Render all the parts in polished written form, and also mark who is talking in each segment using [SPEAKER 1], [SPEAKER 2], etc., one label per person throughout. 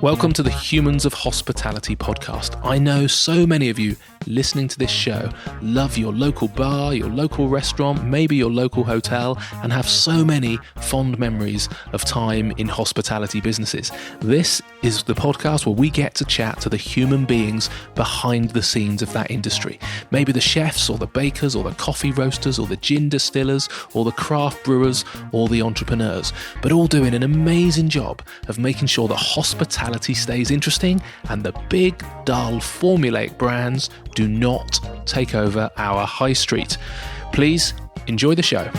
[SPEAKER 1] Welcome to the Humans of Hospitality podcast. I know so many of you listening to this show love your local bar, your local restaurant, maybe your local hotel, and have so many fond memories of time in hospitality businesses. This is the podcast where we get to chat to the human beings behind the scenes of that industry. Maybe the chefs or the bakers or the coffee roasters or the gin distillers or the craft brewers or the entrepreneurs, but all doing an amazing job of making sure that hospitality stays interesting and the big, dull, formulaic brands do not take over our high street. Please enjoy the show.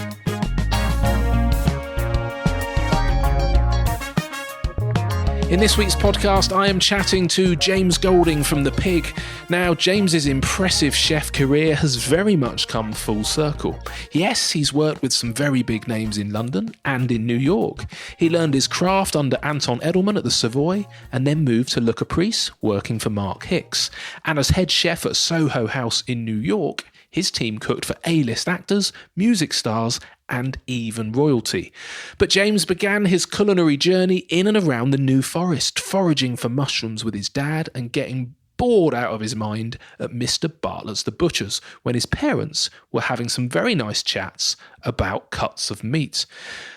[SPEAKER 1] In this week's podcast, I am chatting to James Golding from The Pig. Now, James's impressive chef career has very much come full circle. Yes, he's worked with some very big names in London and in New York. He learned his craft under Anton Edelman at the Savoy and then moved to Le Caprice, working for Mark Hicks. And as head chef at Soho House in New York, his team cooked for A-list actors, music stars, and even royalty. But James began his culinary journey in and around the New Forest, foraging for mushrooms with his dad and getting bored out of his mind at Mr Bartlett's The Butcher's when his parents were having some very nice chats about cuts of meat.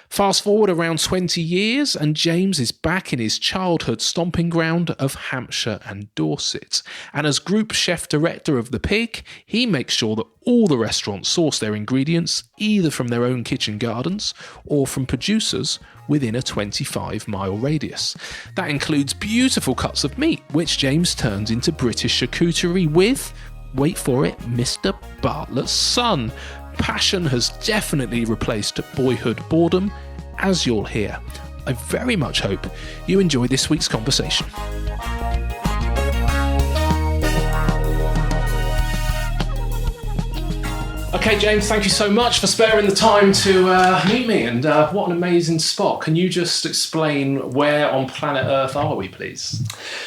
[SPEAKER 1] Fast forward around 20 years and James is back in his childhood stomping ground of Hampshire and Dorset. And as group chef director of The Pig, he makes sure that all the restaurants source their ingredients either from their own kitchen gardens or from producers within a 25-mile radius. That includes beautiful cuts of meat, which James turns into British charcuterie with, wait for it, Mr Bartlett's son. Passion has definitely replaced boyhood boredom, as you'll hear. I very much hope you enjoy this week's conversation. Okay, James, thank you so much for sparing the time to meet me, and what an amazing spot. Can you just explain where on planet Earth are we, please?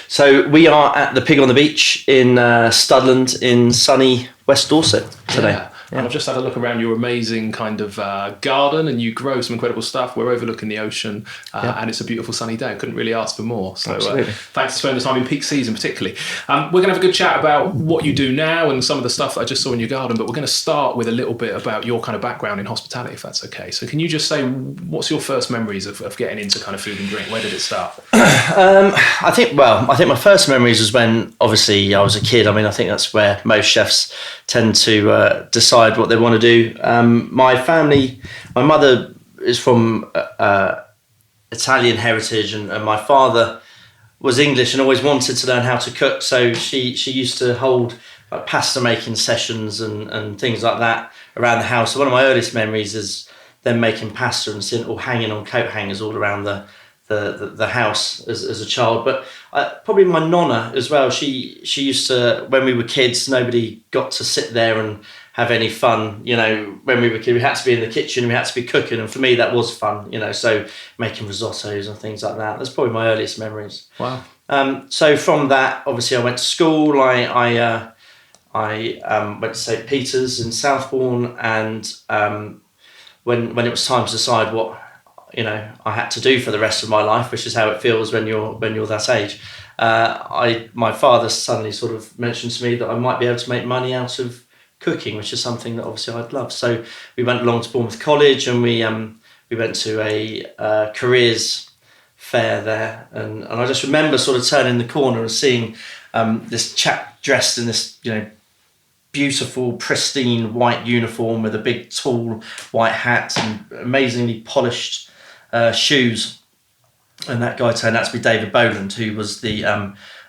[SPEAKER 2] So we are at the Pig on the Beach in Studland in sunny West Dorset today.
[SPEAKER 1] Yeah. And I've just had a look around your amazing kind of garden, and you grow some incredible stuff. We're overlooking the ocean, and it's a beautiful sunny day. I couldn't really ask for more. So thanks for spending the time in peak season particularly. We're going to have a good chat about what you do now and some of the stuff that I just saw in your garden, but we're going to start with a little bit about your kind of background in hospitality, if that's okay. So can you just say, what's your first memories of getting into kind of food and drink? Where did it start?
[SPEAKER 2] I think my first memories was when, obviously, I was a kid. I mean, I think that's where most chefs tend to decide what they want to do. My mother is from Italian heritage, and my father was English and always wanted to learn how to cook. So she used to hold like pasta making sessions and things like that around the house. So one of my earliest memories is them making pasta and seeing it all hanging on coat hangers all around the house as a child. But probably my nonna as well. She used to, when we were kids, nobody got to sit there and have any fun. You know, when we were kids, we had to be in the kitchen, we had to be cooking, and for me that was fun. You know, so making risottos and things like that. That's probably my earliest memories.
[SPEAKER 1] Wow.
[SPEAKER 2] So from that, obviously, I went to school. I went to St Peter's in Southbourne, and when it was time to decide what I had to do for the rest of my life, which is how it feels when you're that age. My father suddenly sort of mentioned to me that I might be able to make money out of cooking, which is something that obviously I'd love. So we went along to Bournemouth College, and we went to a careers fair there, and I just remember sort of turning the corner and seeing this chap dressed in this beautiful, pristine white uniform with a big, tall white hat and amazingly polished shoes. And that guy turned out to be David Boland, who was the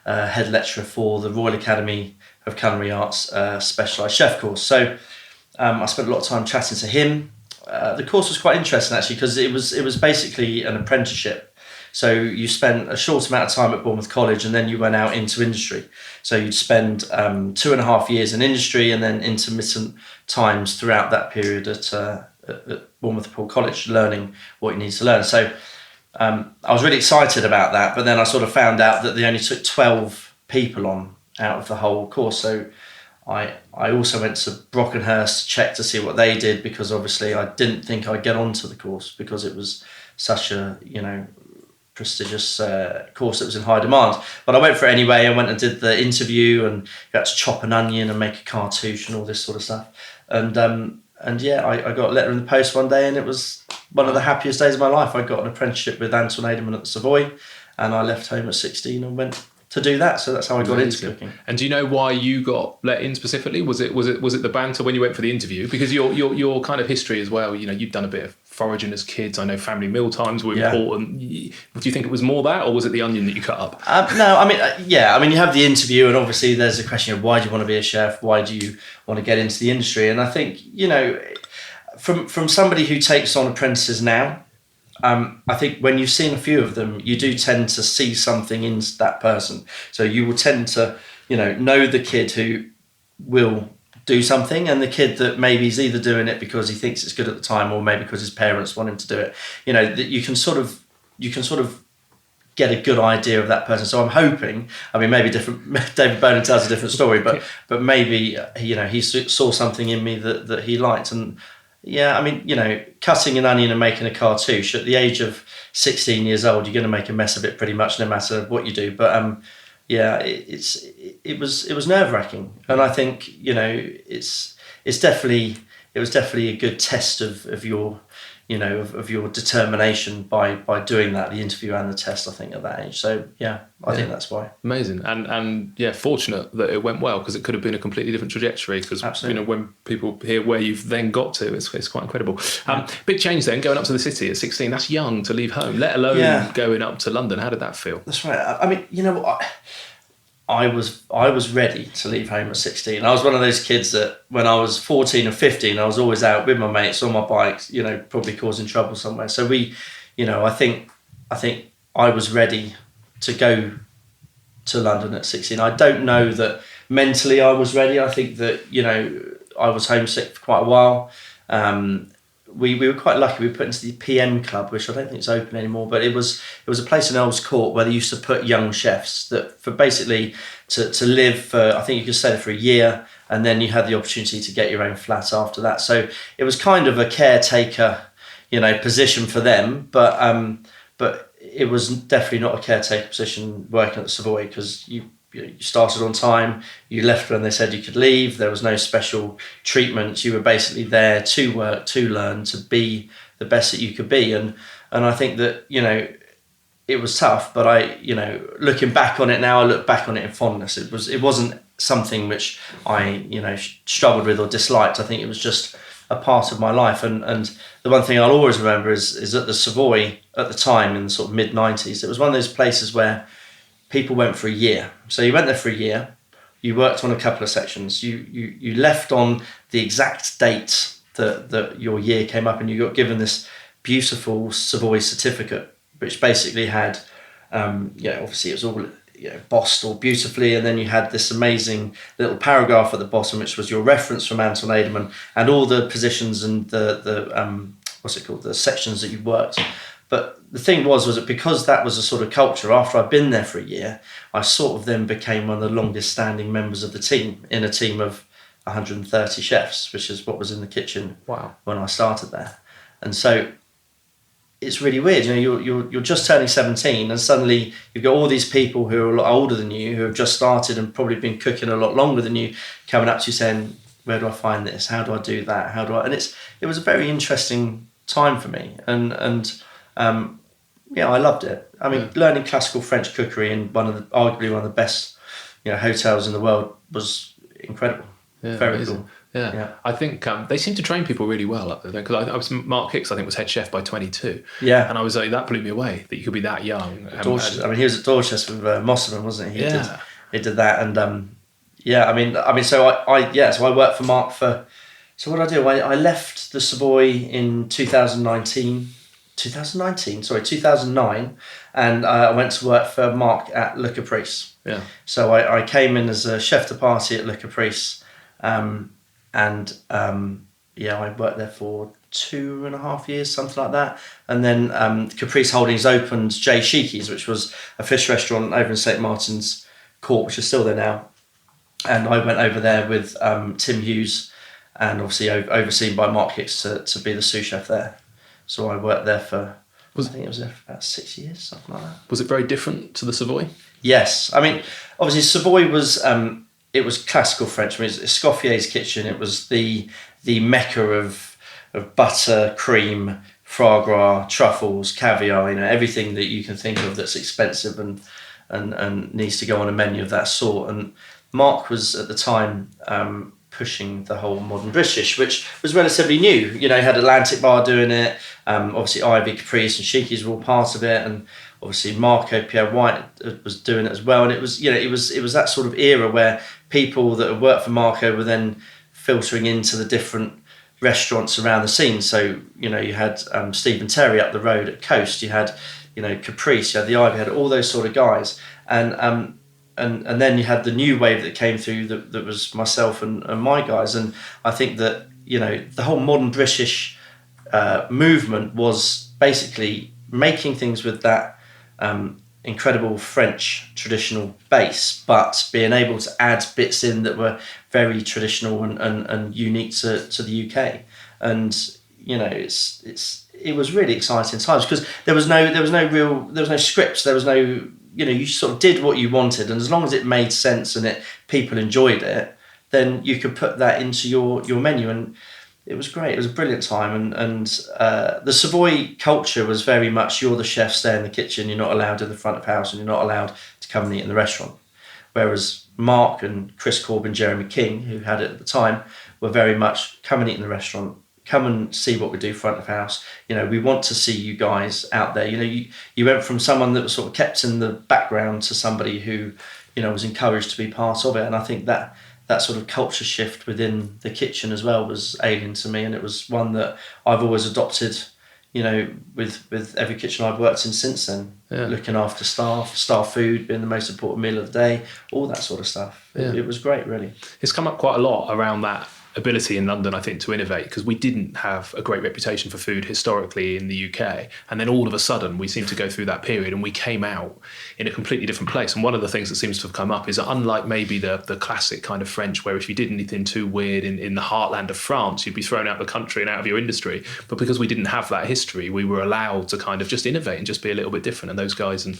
[SPEAKER 2] head lecturer for the Royal Academy of Culinary Arts specialised chef course. So I spent a lot of time chatting to him. The course was quite interesting actually, because it was basically an apprenticeship. So you spent a short amount of time at Bournemouth College and then you went out into industry. So you'd spend 2.5 years in industry and then intermittent times throughout that period at Bournemouth College, learning what you need to learn. So I was really excited about that, but then I sort of found out that they only took 12 people on out of the whole course. So I also went to Brockenhurst to check to see what they did, because obviously I didn't think I'd get onto the course because it was such a, prestigious course that was in high demand. But I went for it anyway. I went and did the interview, and you had to chop an onion and make a cartouche and all this sort of stuff. And yeah, I got a letter in the post one day, and it was one of the happiest days of my life. I got an apprenticeship with Anton Edelman at the Savoy, and I left home at 16 and went to do that. So that's how I got into cooking.
[SPEAKER 1] And do you know why you got let in specifically? Was it the banter when you went for the interview? Because your kind of history as well, you'd done a bit of foraging as kids. I know family meal times were important. Do you think it was more that, or was it the onion that you cut up?
[SPEAKER 2] No, I mean, you have the interview, and obviously there's a question of why do you want to be a chef? Why do you want to get into the industry? And I think, from somebody who takes on apprentices now, I think when you've seen a few of them, you do tend to see something in that person. So you will tend to, know the kid who will do something, and the kid that maybe he's either doing it because he thinks it's good at the time, or maybe because his parents want him to do it. That you can sort of get a good idea of that person. So I'm hoping, maybe different. David Bowen tells a different story, but maybe he saw something in me that he liked. And yeah, cutting an onion and making a cartouche at the age of 16 years old, you're going to make a mess of it pretty much no matter what you do. But it was nerve-wracking, and I think it was definitely a good test of your of your determination by doing that, the interview and the test, I think, at that age. So I think that's why.
[SPEAKER 1] Amazing. And fortunate that it went well, because it could have been a completely different trajectory, because when people hear where you've then got to, it's quite incredible. Big change then, going up to the city at 16. That's young to leave home, let alone going up to London. How did that feel?
[SPEAKER 2] That's right. I was ready to leave home at 16. I was one of those kids that when I was 14 or 15, I was always out with my mates on my bikes, probably causing trouble somewhere. So I think I was ready to go to London at 16. I don't know that mentally I was ready. I think that, I was homesick for quite a while. We were quite lucky. We put into the PM Club, which I don't think is open anymore, but it was a place in Earl's Court where they used to put young chefs that for basically to live for, I think you could stay there for a year, and then you had the opportunity to get your own flat after that. So it was kind of a caretaker, position for them, but it was definitely not a caretaker position working at the Savoy, because you started on time, you left when they said you could leave, there was no special treatment, you were basically there to work, to learn, to be the best that you could be. And I think that, it was tough, but looking back on it now, I look back on it in fondness. It wasn't something which I, struggled with or disliked. I think it was just a part of my life. And the one thing I'll always remember is at the Savoy at the time, in the sort of mid-90s, it was one of those places where people went for a year. So you went there for a year, you worked on a couple of sections, you left on the exact date that your year came up, and you got given this beautiful Savoy certificate, which basically had, obviously it was all bossed all beautifully, and then you had this amazing little paragraph at the bottom, which was your reference from Anton Edelman and all the positions and the sections that you worked. But the thing was that because that was a sort of culture, after I'd been there for a year, I sort of then became one of the longest standing members of the team, in a team of 130 chefs, which is what was in the kitchen when I started there. And so it's really weird, you're just turning 17, and suddenly you've got all these people who are a lot older than you, who have just started and probably been cooking a lot longer than you, coming up to you saying, where do I find this? How do I do that? And it was a very interesting time for me. And I loved it. Learning classical French cookery in arguably one of the best, hotels in the world was incredible.
[SPEAKER 1] Yeah,
[SPEAKER 2] very
[SPEAKER 1] amazing.
[SPEAKER 2] cool.
[SPEAKER 1] Yeah. I think they seem to train people really well up there, because I was Mark Hicks, I think, was head chef by 22.
[SPEAKER 2] Yeah.
[SPEAKER 1] And I was like, that blew me away that you could be that young.
[SPEAKER 2] He was at Dorset with Mosselman, wasn't he? He did that, and so I worked for Mark for. So what did I do? I left the Savoy in 2009, and I went to work for Mark at Le Caprice.
[SPEAKER 1] Yeah.
[SPEAKER 2] So I came in as a chef de partie at Le Caprice, I worked there for 2.5 years, something like that. And then Caprice Holdings opened J. Sheiky's, which was a fish restaurant over in St. Martin's Court, which is still there now. And I went over there with Tim Hughes, and obviously overseen by Mark Hicks to be the sous chef there. So I worked there I think it was there for about 6 years, something like that.
[SPEAKER 1] Was it very different to the Savoy?
[SPEAKER 2] Yes, I mean, obviously Savoy was it was classical French. I mean, it's Escoffier's kitchen. It was the mecca of butter, cream, foie gras, truffles, caviar. Everything that you can think of that's expensive and needs to go on a menu of that sort. And Mark was at the time pushing the whole modern British, which was relatively new. He had Atlantic Bar doing it. Obviously, Ivy, Caprice, and Sheiky's were all part of it, and obviously Marco Pierre White was doing it as well. And it was, it was that sort of era where people that had worked for Marco were then filtering into the different restaurants around the scene. So you had Stephen Terry up the road at Coast. You had Caprice. You had the Ivy. You had all those sort of guys, and then you had the new wave that came through that was myself and my guys. And I think that the whole modern British movement was basically making things with that incredible French traditional base, but being able to add bits in that were very traditional and unique to the UK. And it was really exciting times, because there was no scripts, there was no, you sort of did what you wanted, and as long as it made sense and people enjoyed it, then you could put that into your menu. And it was great. It was a brilliant time. And the Savoy culture was very much, you're the chef, stay in the kitchen, you're not allowed in the front of house, and you're not allowed to come and eat in the restaurant. Whereas Mark and Chris Corbin, Jeremy King, who had it at the time, were very much come and eat in the restaurant, come and see what we do front of house. We want to see you guys out there. You went from someone that was sort of kept in the background to somebody who, was encouraged to be part of it. And I think that sort of culture shift within the kitchen as well was alien to me, and it was one that I've always adopted, with every kitchen I've worked in since then. Yeah. Looking after staff food being the most important meal of the day, all that sort of stuff. Yeah. It was great, really.
[SPEAKER 1] It's come up quite a lot around that ability in London, I think, to innovate, because we didn't have a great reputation for food historically in the UK, and then all of a sudden we seemed to go through that period and we came out in a completely different place. And one of the things that seems to have come up is that, unlike maybe the classic kind of French, where if you did anything too weird in the heartland of France, you'd be thrown out of the country and out of your industry, but because we didn't have that history, we were allowed to kind of just innovate and just be a little bit different. And those guys seemed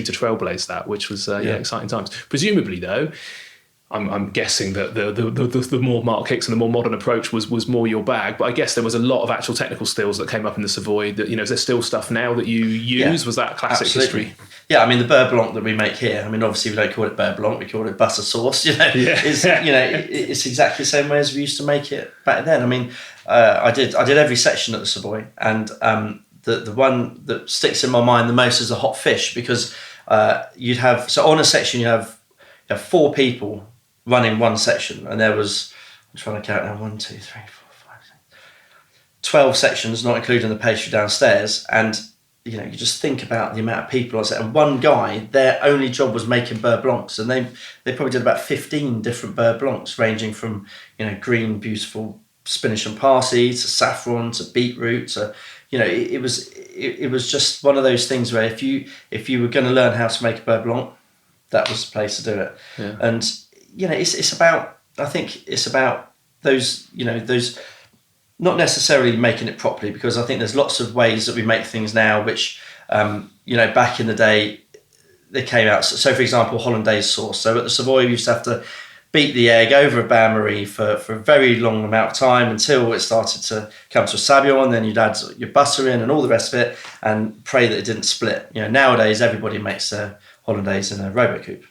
[SPEAKER 1] to trailblaze that, which was exciting times. Presumably though, I'm guessing that the more Mark Hicks and the more modern approach was more your bag, but I guess there was a lot of actual technical skills that came up in the Savoy that, is there still stuff now that you use? Was that classic
[SPEAKER 2] absolutely.
[SPEAKER 1] History?
[SPEAKER 2] Yeah, I mean, the beurre blanc that we make here, I mean, obviously we don't call it beurre blanc, we call it butter sauce, it's exactly the same way as we used to make it back then. I mean, I did every section at the Savoy, and the one that sticks in my mind the most is the hot fish, because you'd have, so on a section you have 4 people running one section, and there was, I'm trying to count now, 1, 2, 3, 4, 5, 6, 12 sections, not including the pastry downstairs. And you just think about the amount of people. And one guy, their only job was making beurre blancs, and they probably did about 15 different beurre blancs, ranging from green, beautiful spinach and parsley to saffron to beetroot to it was just one of those things where if you were going to learn how to make a beurre blanc, that was the place to do it. Yeah. And it's about, I think it's about those not necessarily making it properly, because I think there's lots of ways that we make things now which back in the day they came out. So for example, hollandaise sauce. So at the Savoy we used to have to beat the egg over a bain-marie for a very long amount of time until it started to come to a sablon, and then you'd add your butter in and all the rest of it and pray that it didn't split. Nowadays everybody makes a hollandaise in a robot-coupe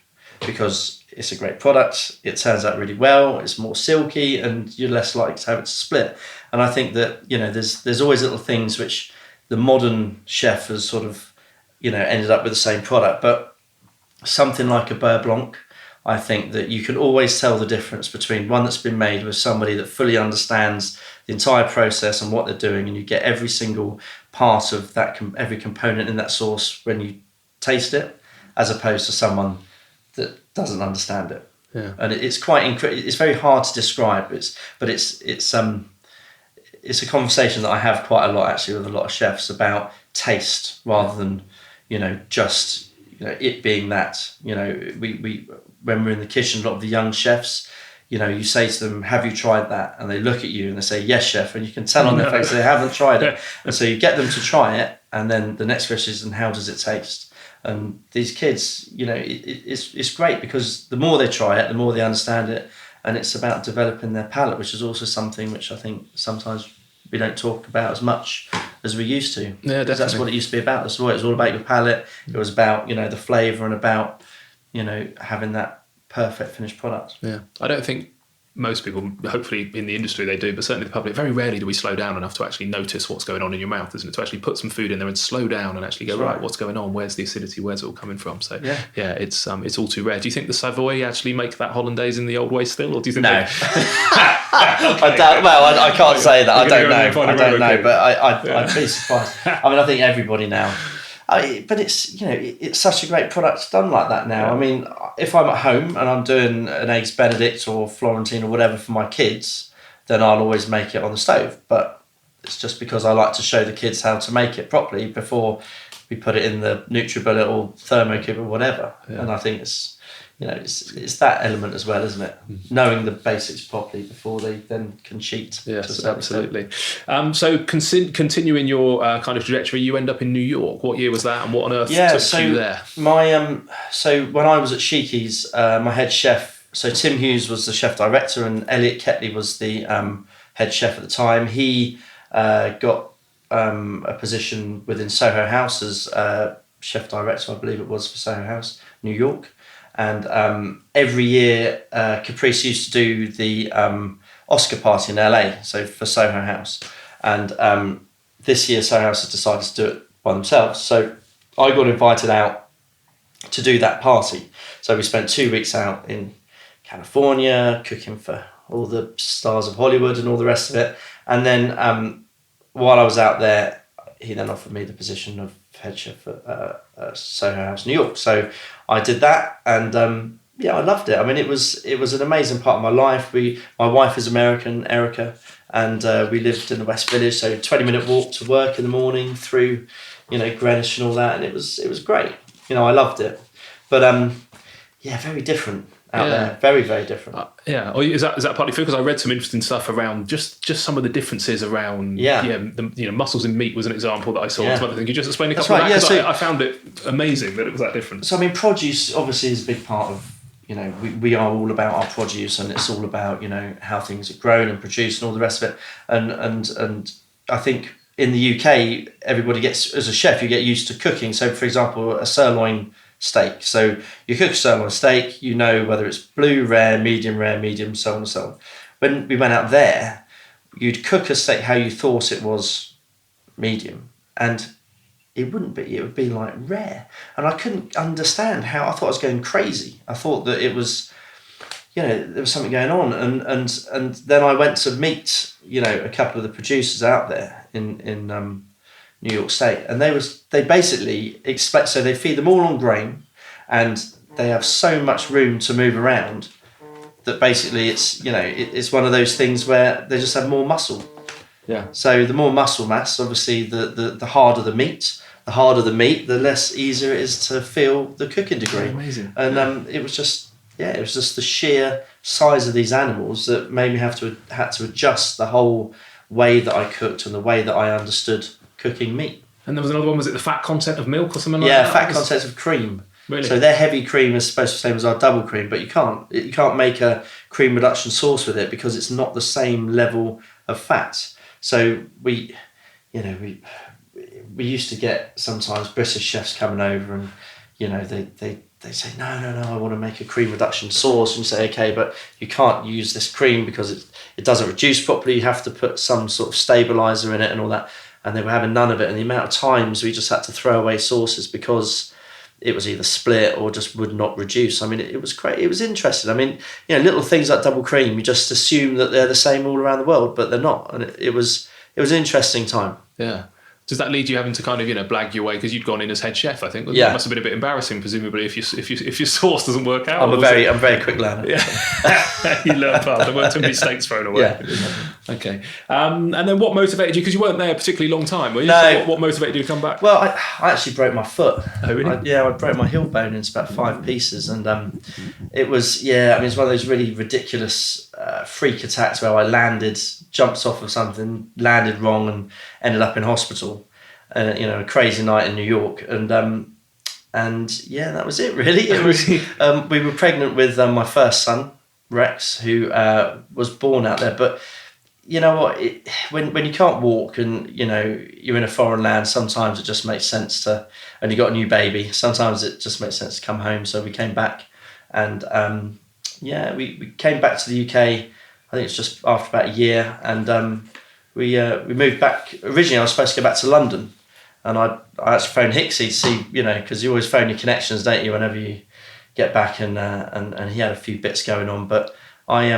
[SPEAKER 2] because it's a great product, it turns out really well, it's more silky, and you're less likely to have it to split. And I think that there's always little things which the modern chef has sort of ended up with the same product. But something like a beurre blanc, I think that you can always tell the difference between one that's been made with somebody that fully understands the entire process and what they're doing, and you get every single part of that, every component in that sauce when you taste it, as opposed to someone that doesn't understand it. Yeah. And it's quite it's very hard to describe. But it's a conversation that I have quite a lot actually with a lot of chefs about taste, rather than just it being that. We when we're in the kitchen, a lot of the young chefs, you know, you say to them, have you tried that? And they look at you and they say, yes, chef. And you can tell on their face they haven't tried it. And so you get them to try it. And then the next question is, and how does it taste? And these kids, you know, it's great because the more they try it, the more they understand it. And it's about developing their palate, which is also something which I think sometimes we don't talk about as much as we used to.
[SPEAKER 1] Yeah, definitely.
[SPEAKER 2] That's what it used to be about. That's what it was all about, your palate. It was about, you know, the flavour and about, you know, having that perfect finished product.
[SPEAKER 1] Yeah. I don't think most people, hopefully in the industry they do, but certainly the public, very rarely do we slow down enough to actually notice what's going on in your mouth, isn't it? To actually put some food in there and slow down and actually go, right, what's going on? Where's the acidity? Where's it all coming from? So yeah, it's all too rare. Do you think the Savoy actually make that hollandaise in the old way still? Or do you think
[SPEAKER 2] no. I doubt, well, I can't say that. I don't know. But I'd be surprised. I mean, I think everybody now. But it's, you know, it's such a great product done like that now. Yeah. I mean, if I'm at home and I'm doing an eggs Benedict or Florentine or whatever for my kids, then I'll always make it on the stove. But it's just because I like to show the kids how to make it properly before we put it in the NutriBullet or Thermocube or whatever. Yeah. And I think it's, you know, it's that element as well, isn't it? Knowing the basics properly before they then can cheat.
[SPEAKER 1] Yes, absolutely. So continuing your kind of trajectory, you end up in New York. What year was that, and what on earth took you there?
[SPEAKER 2] So when I was at Sheiky's, my head chef, so Tim Hughes was the chef director, and Elliot Ketley was the head chef at the time. He got a position within Soho House as chef director, I believe it was, for Soho House, New York. And every year, Caprice used to do the Oscar party in LA, so for Soho House. And this year, Soho House has decided to do it by themselves. So I got invited out to do that party. So we spent 2 weeks out in California, cooking for all the stars of Hollywood and all the rest of it. And then while I was out there, he then offered me the position of head chef at Soho House, New York. So I did that, and I loved it. I mean, it was an amazing part of my life. My wife is American, Erica, and we lived in the West Village, so 20-minute walk to work in the morning through, you know, Greenwich and all that, and it was great. You know, I loved it, but very different out there, very, very different.
[SPEAKER 1] Or is that partly true? Because I read some interesting stuff around just some of the differences around mussels in meat was an example that I saw. Some other thing. Could you just explain a couple of that? Because I found it amazing that it was that different.
[SPEAKER 2] So I mean, produce obviously is a big part of, you know, we are all about our produce, and it's all about, you know, how things are grown and produced and all the rest of it. And I think in the UK, everybody gets, as a chef, you get used to cooking. So for example, a sirloin steak. So you cook a sirloin steak, you know whether it's blue, rare, medium, so on and so on. When we went out there, you'd cook a steak how you thought it was medium, and it wouldn't be. It would be like rare. And I couldn't understand how. I thought I was going crazy. I thought that it was, you know, there was something going on. And then I went to meet, you know, a couple of the producers out there in New York State, and they basically expect, so they feed them all on grain, and they have so much room to move around that basically it's, you know, it's one of those things where they just have more muscle.
[SPEAKER 1] Yeah.
[SPEAKER 2] So the more muscle mass, obviously, the harder the meat. The harder the meat, the less easier it is to feel the cooking degree.
[SPEAKER 1] Amazing.
[SPEAKER 2] And it was just the sheer size of these animals that made me had to adjust the whole way that I cooked and the way that I understood cooking meat.
[SPEAKER 1] And there was another one, was it the fat content of milk or something like that?
[SPEAKER 2] Yeah, fat content of cream.
[SPEAKER 1] Really?
[SPEAKER 2] So their heavy cream is supposed to be the same as our double cream, but you can't make a cream reduction sauce with it because it's not the same level of fat. So we used to get sometimes British chefs coming over, and you know they say no, I want to make a cream reduction sauce, and you say okay, but you can't use this cream because it doesn't reduce properly. You have to put some sort of stabilizer in it and all that. And they were having none of it, and the amount of times we just had to throw away sauces because it was either split or just would not reduce. I mean, it was great. It was interesting. I mean, you know, little things like double cream, you just assume that they're the same all around the world, but they're not. And it was an interesting time.
[SPEAKER 1] Yeah. Does that lead you having to kind of, blag your way because you'd gone in as head chef? I think
[SPEAKER 2] Yeah.
[SPEAKER 1] It must have been a bit embarrassing, presumably, if your sauce doesn't work out.
[SPEAKER 2] I'm very quick learner.
[SPEAKER 1] Yeah, you learn fast. There weren't too many mistakes thrown away.
[SPEAKER 2] Yeah.
[SPEAKER 1] Okay. And then what motivated you? Because you weren't there a particularly long time, were you?
[SPEAKER 2] No.
[SPEAKER 1] So what motivated you to come back?
[SPEAKER 2] Well, I actually broke my foot.
[SPEAKER 1] Oh, really?
[SPEAKER 2] I broke my heel bone into about 5 pieces, and it was it's one of those really ridiculous freak attacks where I jumped off of something, landed wrong, and ended up in hospital. A crazy night in New York, and that was it. Really, it was. We were pregnant with my first son, Rex, who was born out there. But you know what? When you can't walk and you're in a foreign land, sometimes it just makes sense and you got a new baby. Sometimes it just makes sense to come home. So we came back, and we came back to the UK. I think it's just after about a year, and we moved back. Originally, I was supposed to go back to London. And I actually phoned Hicksy to see, because you always phone your connections, don't you, whenever you get back, and he had a few bits going on. But I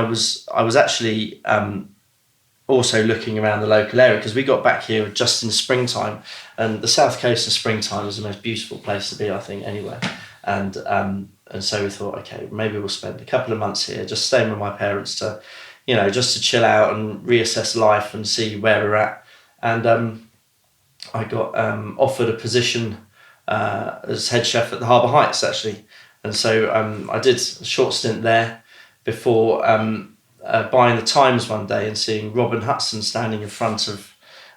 [SPEAKER 2] was actually also looking around the local area, because we got back here just in springtime, and the south coast in springtime is the most beautiful place to be, I think, anyway. And so we thought, okay, maybe we'll spend a couple of months here, just staying with my parents to, just to chill out and reassess life and see where we're at. And I got offered a position as head chef at the Harbour Heights, actually. And so I did a short stint there before buying the Times one day and seeing Robin Hudson standing in front of,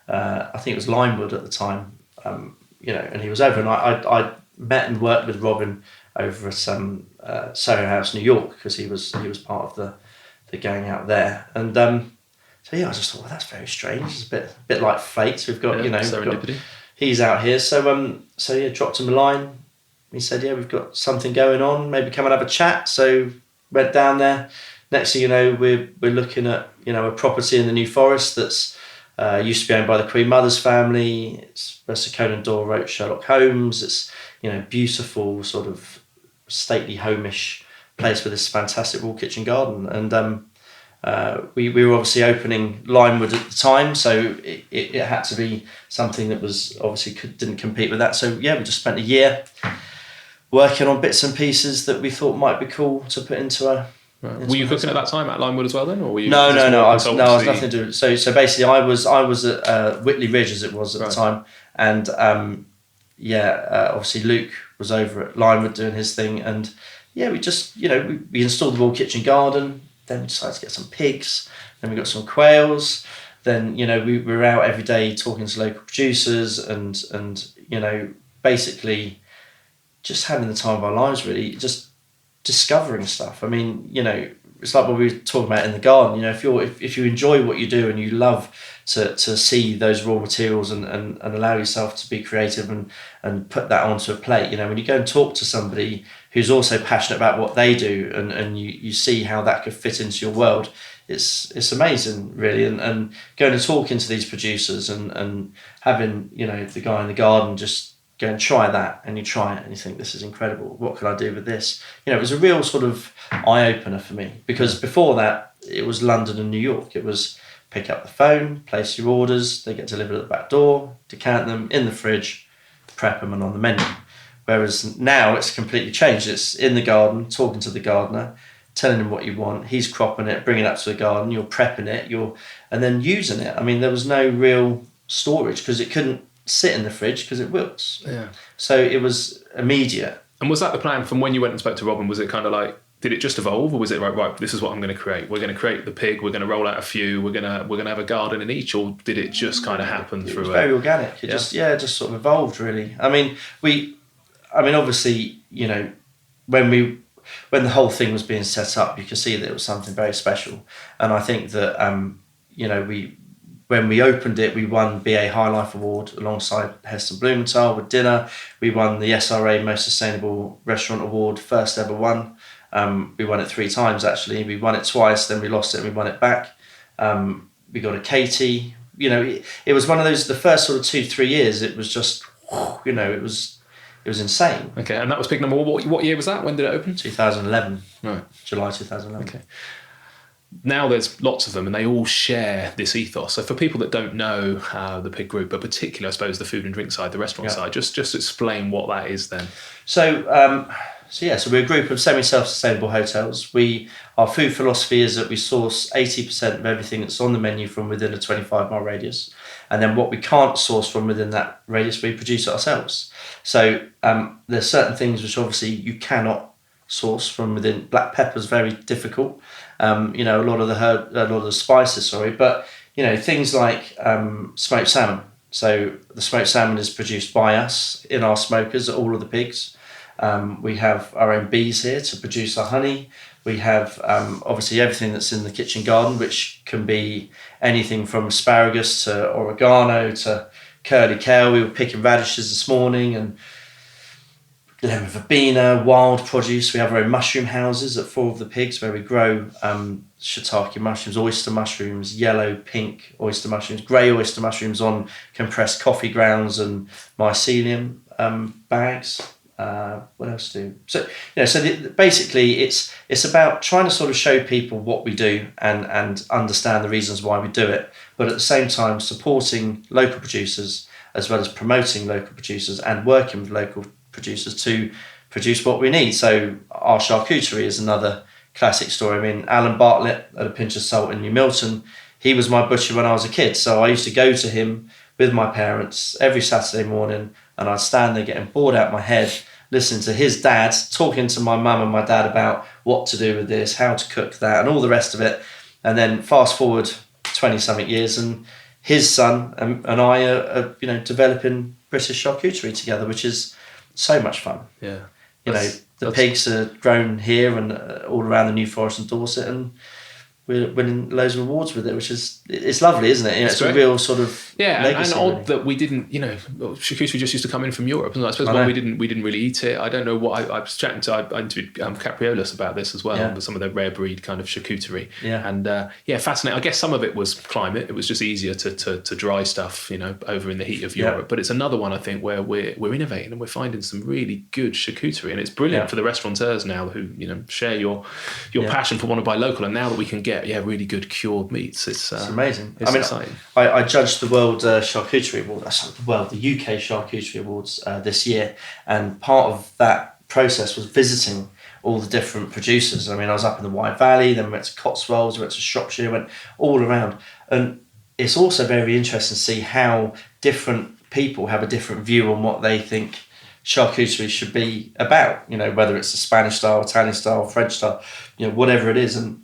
[SPEAKER 2] I think it was Limewood at the time, and he was over. And I met and worked with Robin over at Soho House, New York, because he was part of the gang out there. And so I just thought, well, that's very strange. It's a bit like fate. We've got,
[SPEAKER 1] serendipity.
[SPEAKER 2] He's out here. So dropped him a line. He said, yeah, we've got something going on. Maybe come and have a chat. So went down there. Next thing you know, we're looking at, a property in the New Forest that's used to be owned by the Queen Mother's family. It's where Sir Conan Doyle wrote Sherlock Holmes. It's, beautiful, sort of stately, homish place with this fantastic wall kitchen garden. And we were obviously opening Limewood at the time, so it had to be something that was obviously didn't compete with that. So we just spent a year working on bits and pieces that we thought might be cool to put into a.
[SPEAKER 1] Right. Were you cooking at that time at Limewood as well then, or were you?
[SPEAKER 2] No. I was nothing to do. So basically, I was at Whitley Ridge, as it was at the time, and obviously Luke was over at Limewood doing his thing, and we just we installed the wall kitchen garden. Then we decided to get some pigs. Then we got some quails. Then we were out every day talking to local producers and basically just having the time of our lives, really, just discovering stuff. I mean, it's like what we were talking about in the garden. If you enjoy what you do and you love to see those raw materials and allow yourself to be creative and put that onto a plate. When you go and talk to somebody who's also passionate about what they do and you see how that could fit into your world, it's amazing, really. And going and talking to these producers and having, the guy in the garden just go and try that, and you try it and you think, this is incredible. What can I do with this? It was a real sort of eye-opener for me, because before that, it was London and New York. It was pick up the phone, place your orders, they get delivered at the back door, decant them in the fridge, prep them and on the menu. Whereas now it's completely changed. It's in the garden, talking to the gardener, telling him what you want, he's cropping it, bringing it up to the garden, you're prepping it, and then using it. I mean, there was no real storage because it couldn't sit in the fridge because it wilts.
[SPEAKER 1] Yeah.
[SPEAKER 2] So it was immediate.
[SPEAKER 1] And was that the plan from when you went and spoke to Robin? Was it kind of like, did it just evolve, or was it right, this is what I'm going to create? We're going to create the pig, we're going to roll out a few, we're going to have a garden in each, or did it just kind of happen through? It was
[SPEAKER 2] very organic. It just sort of evolved, really. I mean, obviously, when the whole thing was being set up, you could see that it was something very special. And I think that when we opened it, we won BA High Life Award alongside Heston Blumenthal with dinner. We won the SRA Most Sustainable Restaurant Award, first ever one. We won it 3 times, actually. We won it twice, then we lost it and we won it back. We got a Katie. It was one of those, the first sort of 2-3 years, it was just, it was insane.
[SPEAKER 1] Okay, and that was pig number one. What year was that? When did it open?
[SPEAKER 2] 2011.
[SPEAKER 1] Right.
[SPEAKER 2] July 2011.
[SPEAKER 1] Okay. now there's lots of them and they all share this ethos. So for people that don't know the Pig Group, but particularly, I suppose, the food and drink side, the restaurant side, just explain what that is then.
[SPEAKER 2] So we're a group of semi-self-sustainable hotels. Our food philosophy is that we source 80% of everything that's on the menu from within a 25-mile radius. And then what we can't source from within that radius, we produce it ourselves. So there's certain things which obviously you cannot source from within. Black pepper's very difficult. A lot of the spices, but things like smoked salmon. So the smoked salmon is produced by us in our smokers at all of the pigs. We have our own bees here to produce our honey. We have obviously everything that's in the kitchen garden, which can be anything from asparagus to oregano to curly kale. We were picking radishes this morning and lemon verbena, wild produce. We have our own mushroom houses at 4 of the pigs where we grow shiitake mushrooms, oyster mushrooms, yellow, pink oyster mushrooms, grey oyster mushrooms on compressed coffee grounds and mycelium bags. What else do? Basically it's about trying to sort of show people what we do and understand the reasons why we do it, but at the same time supporting local producers as well as promoting local producers and working with local producers to produce what we need. So our charcuterie is another classic story. I mean, Alan Bartlett at A Pinch of Salt in New Milton, he was my butcher when I was a kid. So I used to go to him with my parents every Saturday morning and I'd stand there getting bored out my head, listening to his dad talking to my mum and my dad about what to do with this, how to cook that and all the rest of it. And then fast forward 20-something years and his son and I are developing British charcuterie together, which is so much fun.
[SPEAKER 1] Yeah.
[SPEAKER 2] The pigs are grown here and all around the New Forest and Dorset, and we're winning loads of awards with it, which is, it's lovely, isn't it? It's a real sort of legacy,
[SPEAKER 1] and odd
[SPEAKER 2] really.
[SPEAKER 1] that we didn't, charcuterie just used to come in from Europe, and I suppose why we didn't really eat it. I don't know what I was chatting to. I interviewed Capriolas about this as well, with some of their rare breed kind of charcuterie. Yeah, and fascinating. I guess some of it was climate. It was just easier to dry stuff, over in the heat of Europe. But it's another one I think where we're innovating and we're finding some really good charcuterie, and it's brilliant for the restaurateurs now who share your passion for want to buy local, and now that we can get really good cured meats. It's
[SPEAKER 2] amazing.
[SPEAKER 1] It's exciting.
[SPEAKER 2] I judged the World Charcuterie Award, the UK Charcuterie Awards this year, and part of that process was visiting all the different producers. I mean, I was up in the Wye Valley, then went to Cotswolds, went to Shropshire, went all around, and it's also very interesting to see how different people have a different view on what they think charcuterie should be about. Whether it's the Spanish style, Italian style, French style, whatever it is, and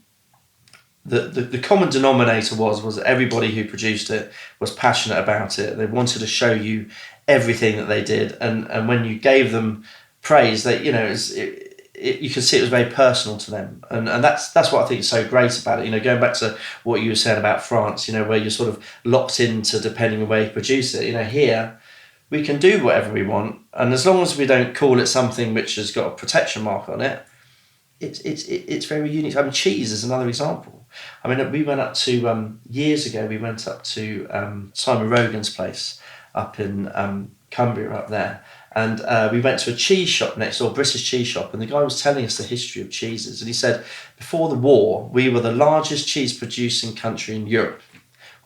[SPEAKER 2] the common denominator was everybody who produced it was passionate about it. They wanted to show you everything that they did, and when you gave them praise, that you could see it was very personal to them, and that's what I think is so great about it. Going back to what you were saying about France, where you're sort of locked into depending on where you produce it. Here we can do whatever we want, and as long as we don't call it something which has got a protection mark on it, it's very unique. I mean, cheese is another example. I mean, we went up to years ago. We went up to Simon Rogan's place up in Cumbria up there, and we went to a cheese shop next door, British cheese shop, and the guy was telling us the history of cheeses, and he said before the war we were the largest cheese producing country in Europe.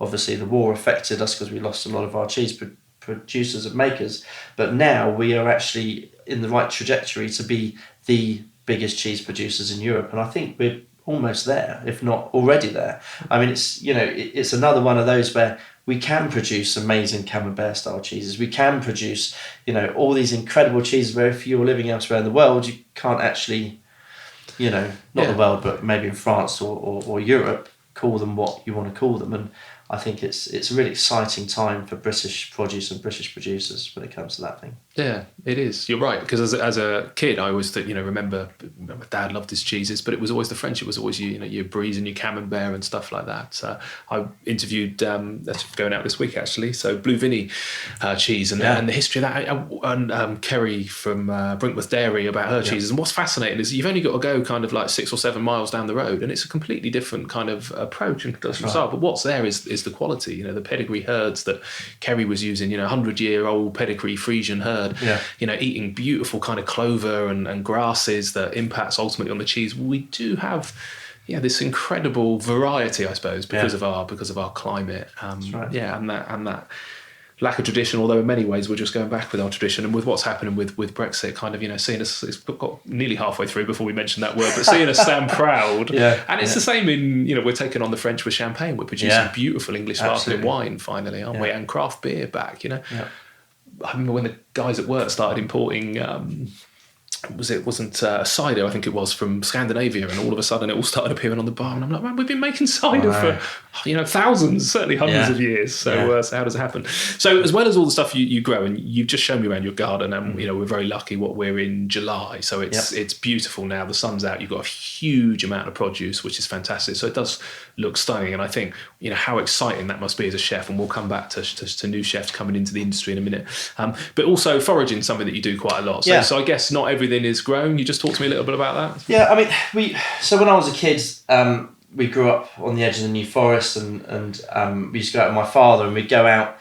[SPEAKER 2] Obviously, the war affected us because we lost a lot of our cheese producers and makers, but now we are actually in the right trajectory to be the biggest cheese producers in Europe, and I think we're almost there, if not already there. I mean, it's another one of those where we can produce amazing Camembert style cheeses. We can produce, all these incredible cheeses where if you're living elsewhere in the world, you can't actually, not the world, but maybe in France or Europe, call them what you want to call them. And I think it's a really exciting time for British produce and British producers when it comes to that thing. Yeah,
[SPEAKER 1] it is. You're right, because as a kid, I always thought, remember my dad loved his cheeses, but it was always the French. It was always your Brie and your Camembert and stuff like that. I interviewed that's going out this week actually. So Blue Vinny cheese and the history of that, and Kerry from Brinkworth Dairy about her cheeses. And what's fascinating is you've only got to go kind of like 6 or 7 miles down the road, and it's a completely different kind of approach and production style. But what's there is the quality. The pedigree herds that Kerry was using. 100-year-old pedigree Frisian herd. Eating beautiful kind of clover and grasses that impacts ultimately on the cheese. We do have this incredible variety, I suppose, because of our climate.
[SPEAKER 2] That's right.
[SPEAKER 1] Yeah, and that lack of tradition, although in many ways we're just going back with our tradition, and with what's happening with Brexit, kind of, seeing us, it's got nearly halfway through before we mentioned that word, but seeing us stand proud. And it's the same in, we're taking on the French with champagne, we're producing beautiful English sparkling wine finally, aren't we? And craft beer back, I remember when the guys at work started importing, wasn't cider, I think it was, from Scandinavia, and all of a sudden it all started appearing on the bar, and I'm like, man, we've been making cider for thousands, certainly hundreds of years, so how does it happen? So as well as all the stuff you grow, and you've just shown me around your garden, and we're very lucky we're in July, so it's beautiful now, the sun's out, you've got a huge amount of produce, which is fantastic, so it does look stunning, and I think how exciting that must be as a chef, and we'll come back to new chefs coming into the industry in a minute, but also foraging, something that you do quite a lot, so I guess not everything is grown. You just talk to me a little bit about that.
[SPEAKER 2] Yeah, I mean, so when I was a kid, we grew up on the edge of the New Forest, and we used to go out with my father, and we'd go out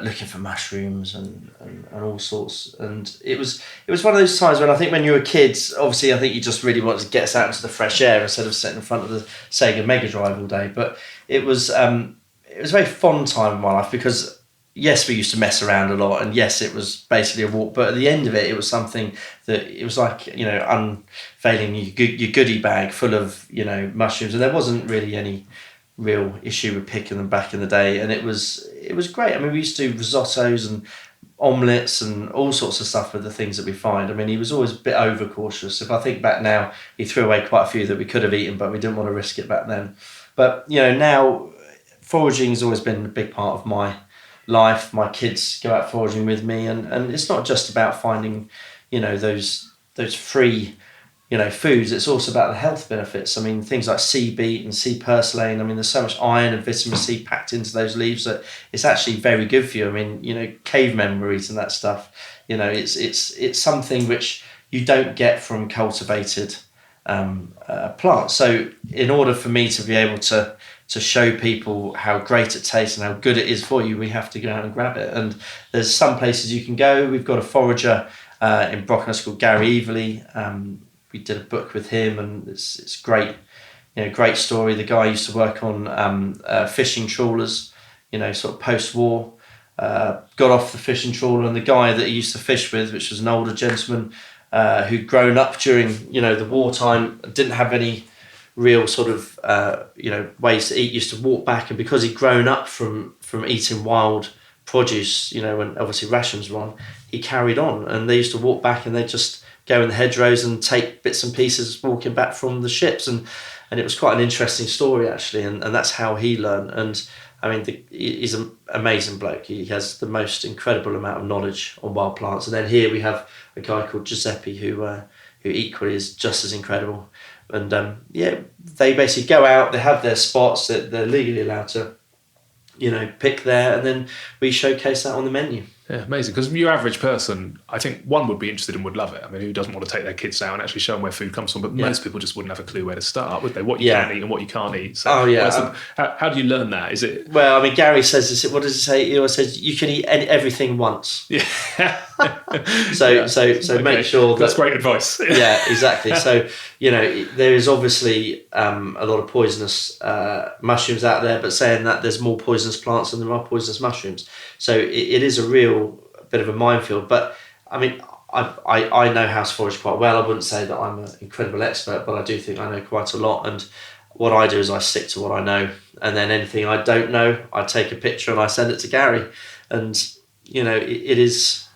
[SPEAKER 2] looking for mushrooms and all sorts. And it was one of those times when I think when you were kids, obviously I think you just really wanted to get us out into the fresh air instead of sitting in front of the Sega Mega Drive all day. But it was a very fond time in my life because, yes, we used to mess around a lot, and yes, it was basically a walk, but at the end of it, it was something that, it was like, unveiling your goodie bag full of, mushrooms, and there wasn't really any real issue with picking them back in the day, and it was great. I mean, we used to do risottos and omelettes and all sorts of stuff with the things that we find. I mean, he was always a bit overcautious. If I think back now, he threw away quite a few that we could have eaten, but we didn't want to risk it back then. But, now, foraging has always been a big part of my life. My kids go out foraging with me, and it's not just about finding those free foods. It's also about the health benefits. I mean, things like sea beet and sea purslane, I mean, there's so much iron and vitamin C packed into those leaves that it's actually very good for you. I mean, cavemen were eating that stuff. It's something which you don't get from cultivated plants. So in order for me to be able to show people how great it tastes and how good it is for you, we have to go out and grab it. And there's some places you can go. We've got a forager in Brockness called Gary Everley. We did a book with him, and it's great. Great story. The guy used to work on fishing trawlers, sort of post-war. Got off the fishing trawler, and the guy that he used to fish with, which was an older gentleman who'd grown up during the wartime, didn't have any real sort of ways to eat, used to walk back, and because he'd grown up from eating wild produce, when obviously rations were on, he carried on, and they used to walk back, and they'd just go in the hedgerows and take bits and pieces walking back from the ships, and it was quite an interesting story actually, and that's how he learned. And I mean, he's an amazing bloke. He has the most incredible amount of knowledge on wild plants. And then here we have a guy called Giuseppe who equally is just as incredible. And they basically go out, they have their spots that they're legally allowed to, pick there, and then we showcase that on the menu.
[SPEAKER 1] Yeah, amazing. Because your average person, I think one would be interested and would love it. I mean, who doesn't want to take their kids out and actually show them where food comes from? But most people just wouldn't have a clue where to start, would they? What you can eat and what you can't eat. So how do you learn that? Is it?
[SPEAKER 2] Well, I mean, Gary says this. What does he say? He always says you can eat everything once.
[SPEAKER 1] Yeah.
[SPEAKER 2] So make sure
[SPEAKER 1] that's great advice.
[SPEAKER 2] Yeah, exactly. So there is obviously a lot of poisonous mushrooms out there, but saying that there's more poisonous plants than there are poisonous mushrooms. So it is a real bit of a minefield. But I mean, I know house forage quite well. I wouldn't say that I'm an incredible expert, but I do think I know quite a lot. And what I do is I stick to what I know, and then anything I don't know, I take a picture and I send it to Gary. And it is,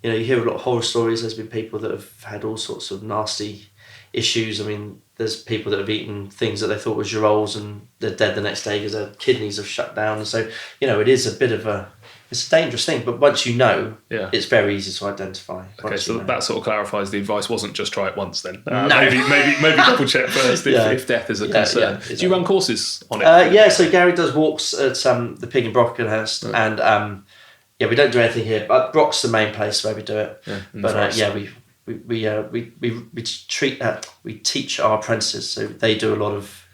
[SPEAKER 2] you hear a lot of horror stories. There's been people that have had all sorts of nasty issues. I mean, there's people that have eaten things that they thought were girolles and they're dead the next day because their kidneys have shut down. And so, it is a bit of it's a dangerous thing, but once it's very easy to identify.
[SPEAKER 1] Okay, so that sort of clarifies the advice wasn't just try it once then. No. Maybe double check first if death is a concern. Exactly. Do you run courses on it?
[SPEAKER 2] So Gary does walks at the Pig in Brockenhurst, and we don't do anything here, but Brock's the main place where we do it. Yeah, but we teach our apprentices, so they do a lot of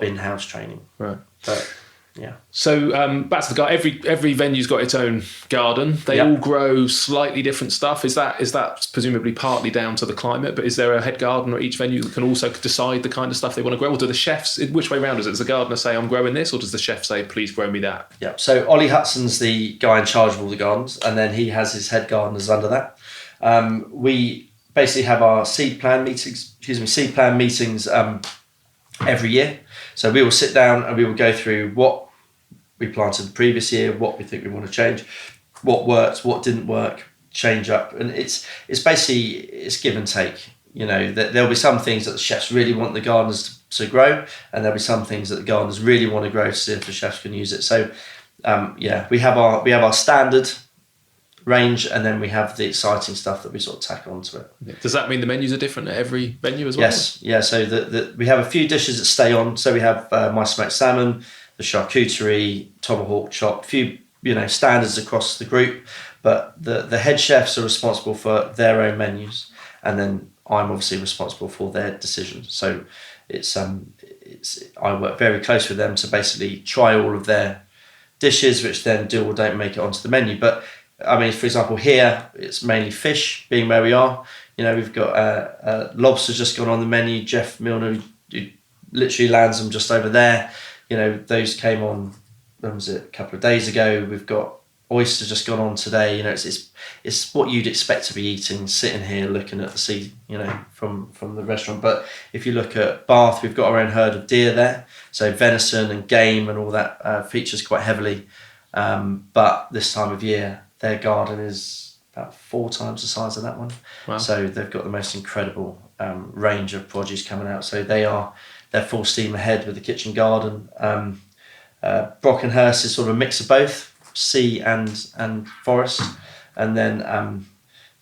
[SPEAKER 2] in-house training.
[SPEAKER 1] Right.
[SPEAKER 2] But Yeah.
[SPEAKER 1] So back to the garden. Every venue's got its own garden. They all grow slightly different stuff. Is that presumably partly down to the climate? But is there a head gardener at each venue that can also decide the kind of stuff they want to grow? Or do the chefs? Which way round is it? Does the gardener say I'm growing this, or does the chef say please grow me that?
[SPEAKER 2] Yeah. So Ollie Hudson's the guy in charge of all the gardens, and then he has his head gardeners under that. We basically have our seed plan meetings every year. So we will sit down and we will go through what we planted the previous year, what we think we want to change, what worked, what didn't work, change up. And it's give and take. You know, there'll be some things that the chefs really want the gardeners to grow, and there'll be some things that the gardeners really want to grow to see if the chefs can use it. So we have our standard range, and then we have the exciting stuff that we sort of tack onto it.
[SPEAKER 1] Does that mean the menus are different at every venue as well?
[SPEAKER 2] Yes, yeah. So we have a few dishes that stay on. So we have my smoked salmon, the charcuterie, tomahawk chop, a few standards across the group. But the head chefs are responsible for their own menus, and then I'm obviously responsible for their decisions. So I work very close with them to basically try all of their dishes, which then do or don't make it onto the menu. But I mean, for example, here it's mainly fish, being where we are. You know, we've got lobster's just gone on the menu. Jeff Milner, who literally lands them just over there. You know, those came on, when was it, a couple of days ago. We've got oysters just gone on today. You know, it's what you'd expect to be eating, sitting here looking at the sea, you know, from the restaurant. But if you look at Bath, we've got our own herd of deer there. So venison and game and all that features quite heavily. But this time of year, their garden is about 4 times the size of that one.
[SPEAKER 1] Wow.
[SPEAKER 2] So they've got the most incredible range of produce coming out. So they're full steam ahead with the kitchen garden. Brockenhurst is sort of a mix of both, sea and forest. And then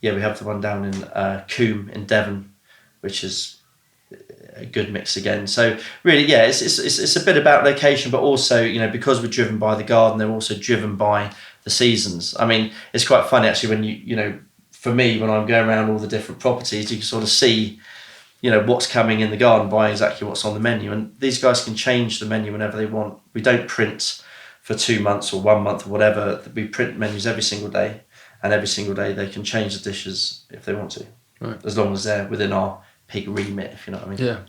[SPEAKER 2] we have the one down in Coombe in Devon, which is a good mix again. So really, yeah, it's a bit about location, but also, you know, because we're driven by the garden, they're also driven by the seasons. I mean, it's quite funny actually when you know, for me, when I'm going around all the different properties, you can sort of see, you know, what's coming in the garden by exactly what's on the menu. And these guys can change the menu whenever they want. We don't print for 2 months or 1 month or whatever. We print menus every single day, and every single day they can change the dishes if they want to,
[SPEAKER 1] right,
[SPEAKER 2] as long as they're within our pig remit, if you know what I mean.
[SPEAKER 1] Yeah,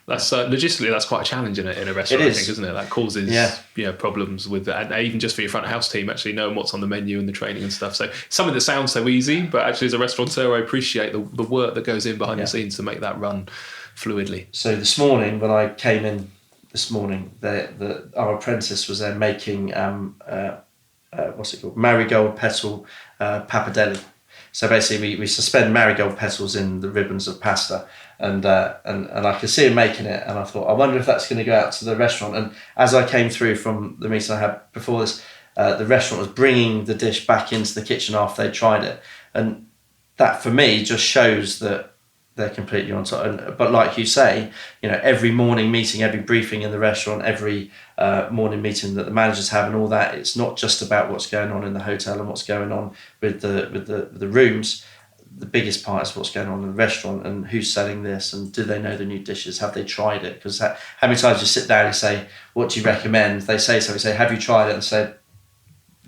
[SPEAKER 1] that's logistically that's quite a challenge in a restaurant. I think, isn't it? That causes problems with that, and even just for your front of house team actually knowing what's on the menu and the training and stuff. So something that sounds so easy, but actually as a restaurateur, I appreciate the work that goes in behind the scenes to make that run fluidly.
[SPEAKER 2] So this morning when I came in, our apprentice was there making what's it called, marigold petal pappardelle. So basically we suspend marigold petals in the ribbons of pasta, and I could see him making it, and I thought, I wonder if that's going to go out to the restaurant. And as I came through from the meeting I had before this, the restaurant was bringing the dish back into the kitchen after they tried it, and that for me just shows that they're completely on top. But like you say, you know, every morning meeting, every briefing in the restaurant, every morning meeting that the managers have and all that, it's not just about what's going on in the hotel and what's going on with the rooms. The biggest part is what's going on in the restaurant and who's selling this, and do they know the new dishes? Have they tried it? Because how many times you sit down and say, what do you recommend? They say so. We say, have you tried it? And say,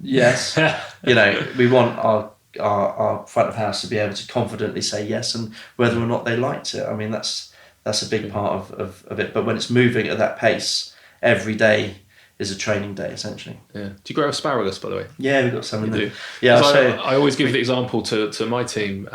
[SPEAKER 2] yes. You know, we want our front of house to be able to confidently say yes, and whether or not they liked it. I mean, that's a big part of it. But when it's moving at that pace, every day is a training day, essentially.
[SPEAKER 1] Yeah. Do you grow asparagus, by the way?
[SPEAKER 2] Yeah, we've got some in there.
[SPEAKER 1] Do.
[SPEAKER 2] Yeah,
[SPEAKER 1] I always give the example to my team,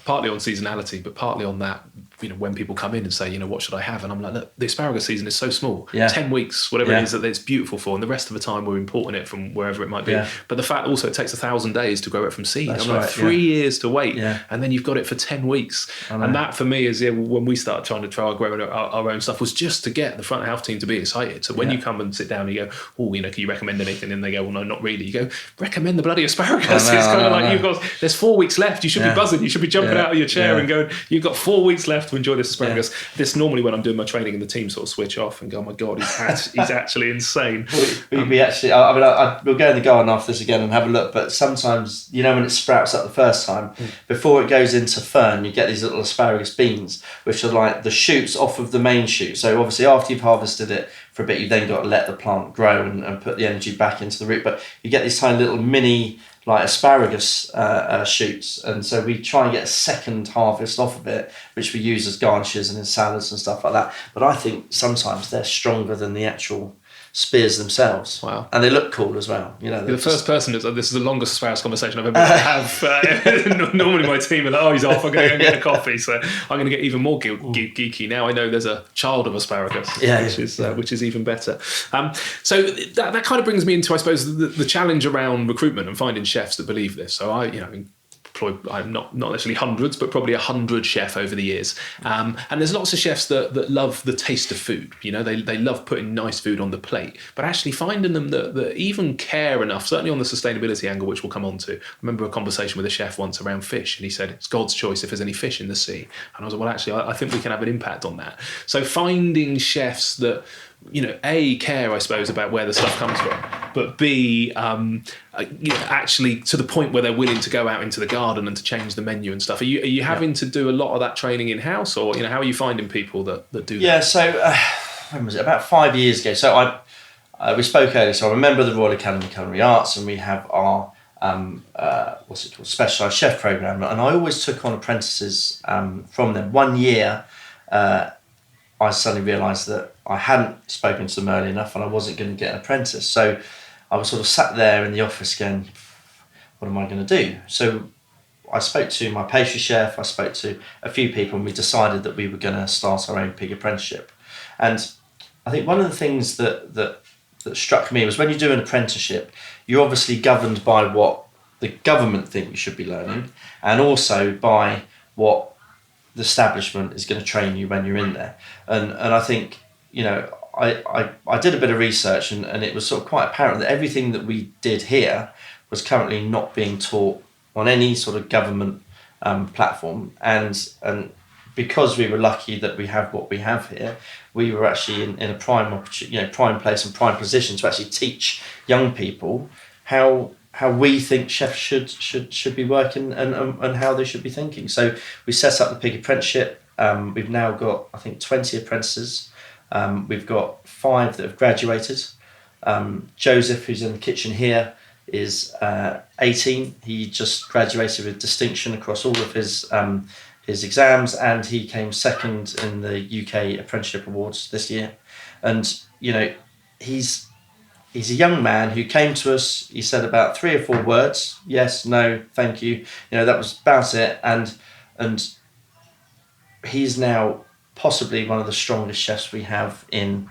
[SPEAKER 1] partly on seasonality, but partly on that, you know, when people come in and say, you know, what should I have? And I'm like, look, the asparagus season is so small, 10 weeks, whatever it is that it's beautiful for, and the rest of the time we're importing it from wherever it might be. Yeah. But the fact also it takes 1,000 days to grow it from seed.
[SPEAKER 2] That's
[SPEAKER 1] I'm like, 3 years to wait, and then you've got it for 10 weeks. And that for me is when we started trying to try growing our own stuff, was just to get the front of house team to be excited. So when you come and sit down and you go, oh, you know, can you recommend anything? And they go, well, no, not really. You go, recommend the bloody asparagus. It's kind of like, there's 4 weeks left. You should be buzzing. You should be jumping out of your chair and going, you've got 4 weeks left, to enjoy this asparagus. Yeah. This normally when I'm doing my training and the team sort of switch off and go, oh my God, he's actually insane.
[SPEAKER 2] We actually, we'll go in the garden after this again and have a look, but sometimes, you know, when it sprouts up the first time, before it goes into fern, you get these little asparagus beans, which are like the shoots off of the main shoot. So obviously after you've harvested it for a bit, you've then got to let the plant grow and put the energy back into the root. But you get these tiny little mini like asparagus shoots, and so we try and get a second harvest off of it, which we use as garnishes and in salads and stuff like that. But I think sometimes they're stronger than the actual spears themselves.
[SPEAKER 1] Wow.
[SPEAKER 2] And they look cool as well. You know,
[SPEAKER 1] the first person is, this is the longest asparagus conversation I've ever had. Normally my team are like, oh, he's off, I'm going to go get a coffee. So I'm going to get even more geeky. Now I know there's a child of asparagus, which is even better. So that kind of brings me into, I suppose, the challenge around recruitment and finding chefs that believe this. So I'm not necessarily hundreds, but probably 100 chefs over the years. And there's lots of chefs that love the taste of food. You know, they love putting nice food on the plate, but actually finding them that even care enough, certainly on the sustainability angle, which we'll come on to. I remember a conversation with a chef once around fish, and he said, it's God's choice if there's any fish in the sea. And I was like, well, actually, I think we can have an impact on that. So finding chefs that, you know, A, care, I suppose, about where the stuff comes from, but B, actually to the point where they're willing to go out into the garden and to change the menu and stuff. Are you having to do a lot of that training in-house, or, you know, how are you finding people that do that?
[SPEAKER 2] Yeah, so when was it? About 5 years ago. So we spoke earlier, so I remember the Royal Academy of Culinary Arts, and we have our specialised chef programme, and I always took on apprentices from them. 1 year, I suddenly realised that I hadn't spoken to them early enough and I wasn't going to get an apprentice. So I was sort of sat there in the office going, what am I going to do? So I spoke to my pastry chef, I spoke to a few people, and we decided that we were going to start our own pig apprenticeship. And I think one of the things that struck me was when you do an apprenticeship, you're obviously governed by what the government think you should be learning, and also by what the establishment is going to train you when you're in there. And I think, you know, I did a bit of research, and it was sort of quite apparent that everything that we did here was currently not being taught on any sort of government platform. And because we were lucky that we have what we have here, we were actually in a prime place and prime position to actually teach young people how we think chefs should be working and how they should be thinking. So we set up the pig apprenticeship. We've now got, I think, 20 apprentices. We've got 5 that have graduated. Joseph, who's in the kitchen here, is 18. He just graduated with distinction across all of his exams, and he came second in the UK Apprenticeship Awards this year. And, you know, he's a young man who came to us. He said about 3 or 4 words: yes, no, thank you. You know, that was about it. And he's now possibly one of the strongest chefs we have in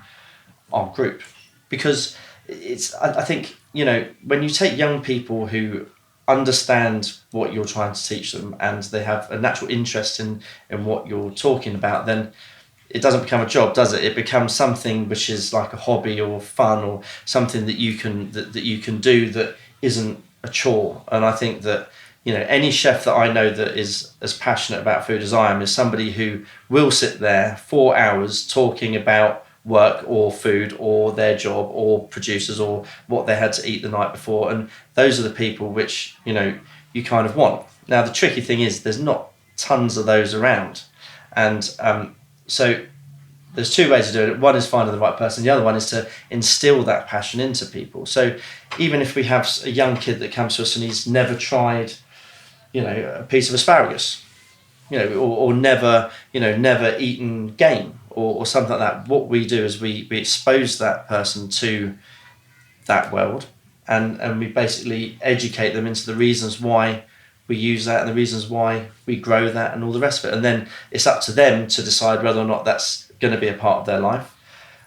[SPEAKER 2] our group, because I think, you know, when you take young people who understand what you're trying to teach them and they have a natural interest in what you're talking about, then it doesn't become a job, does it? It becomes something which is like a hobby or fun, or something that you can do that isn't a chore. And I think that, you know, any chef that I know that is as passionate about food as I am is somebody who will sit there 4 hours talking about work or food or their job or producers or what they had to eat the night before. And those are the people which, you know, you kind of want. Now, the tricky thing is there's not tons of those around. And so there's 2 ways to do it. One is finding the right person. The other one is to instill that passion into people. So even if we have a young kid that comes to us and he's never tried, you know, a piece of asparagus, you know, or never eaten game or something like that, what we do is we expose that person to that world, and we basically educate them into the reasons why we use that and the reasons why we grow that and all the rest of it. And then it's up to them to decide whether or not that's going to be a part of their life.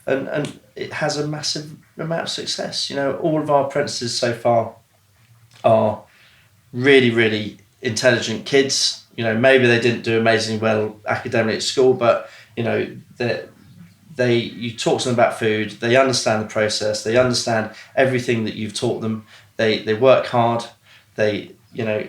[SPEAKER 2] And it has a massive amount of success. You know, all of our apprentices so far are really, really intelligent kids. You know, maybe they didn't do amazingly well academically at school, but, you know, you talk to them about food, they understand the process, they understand everything that you've taught them, they work hard, they, you know,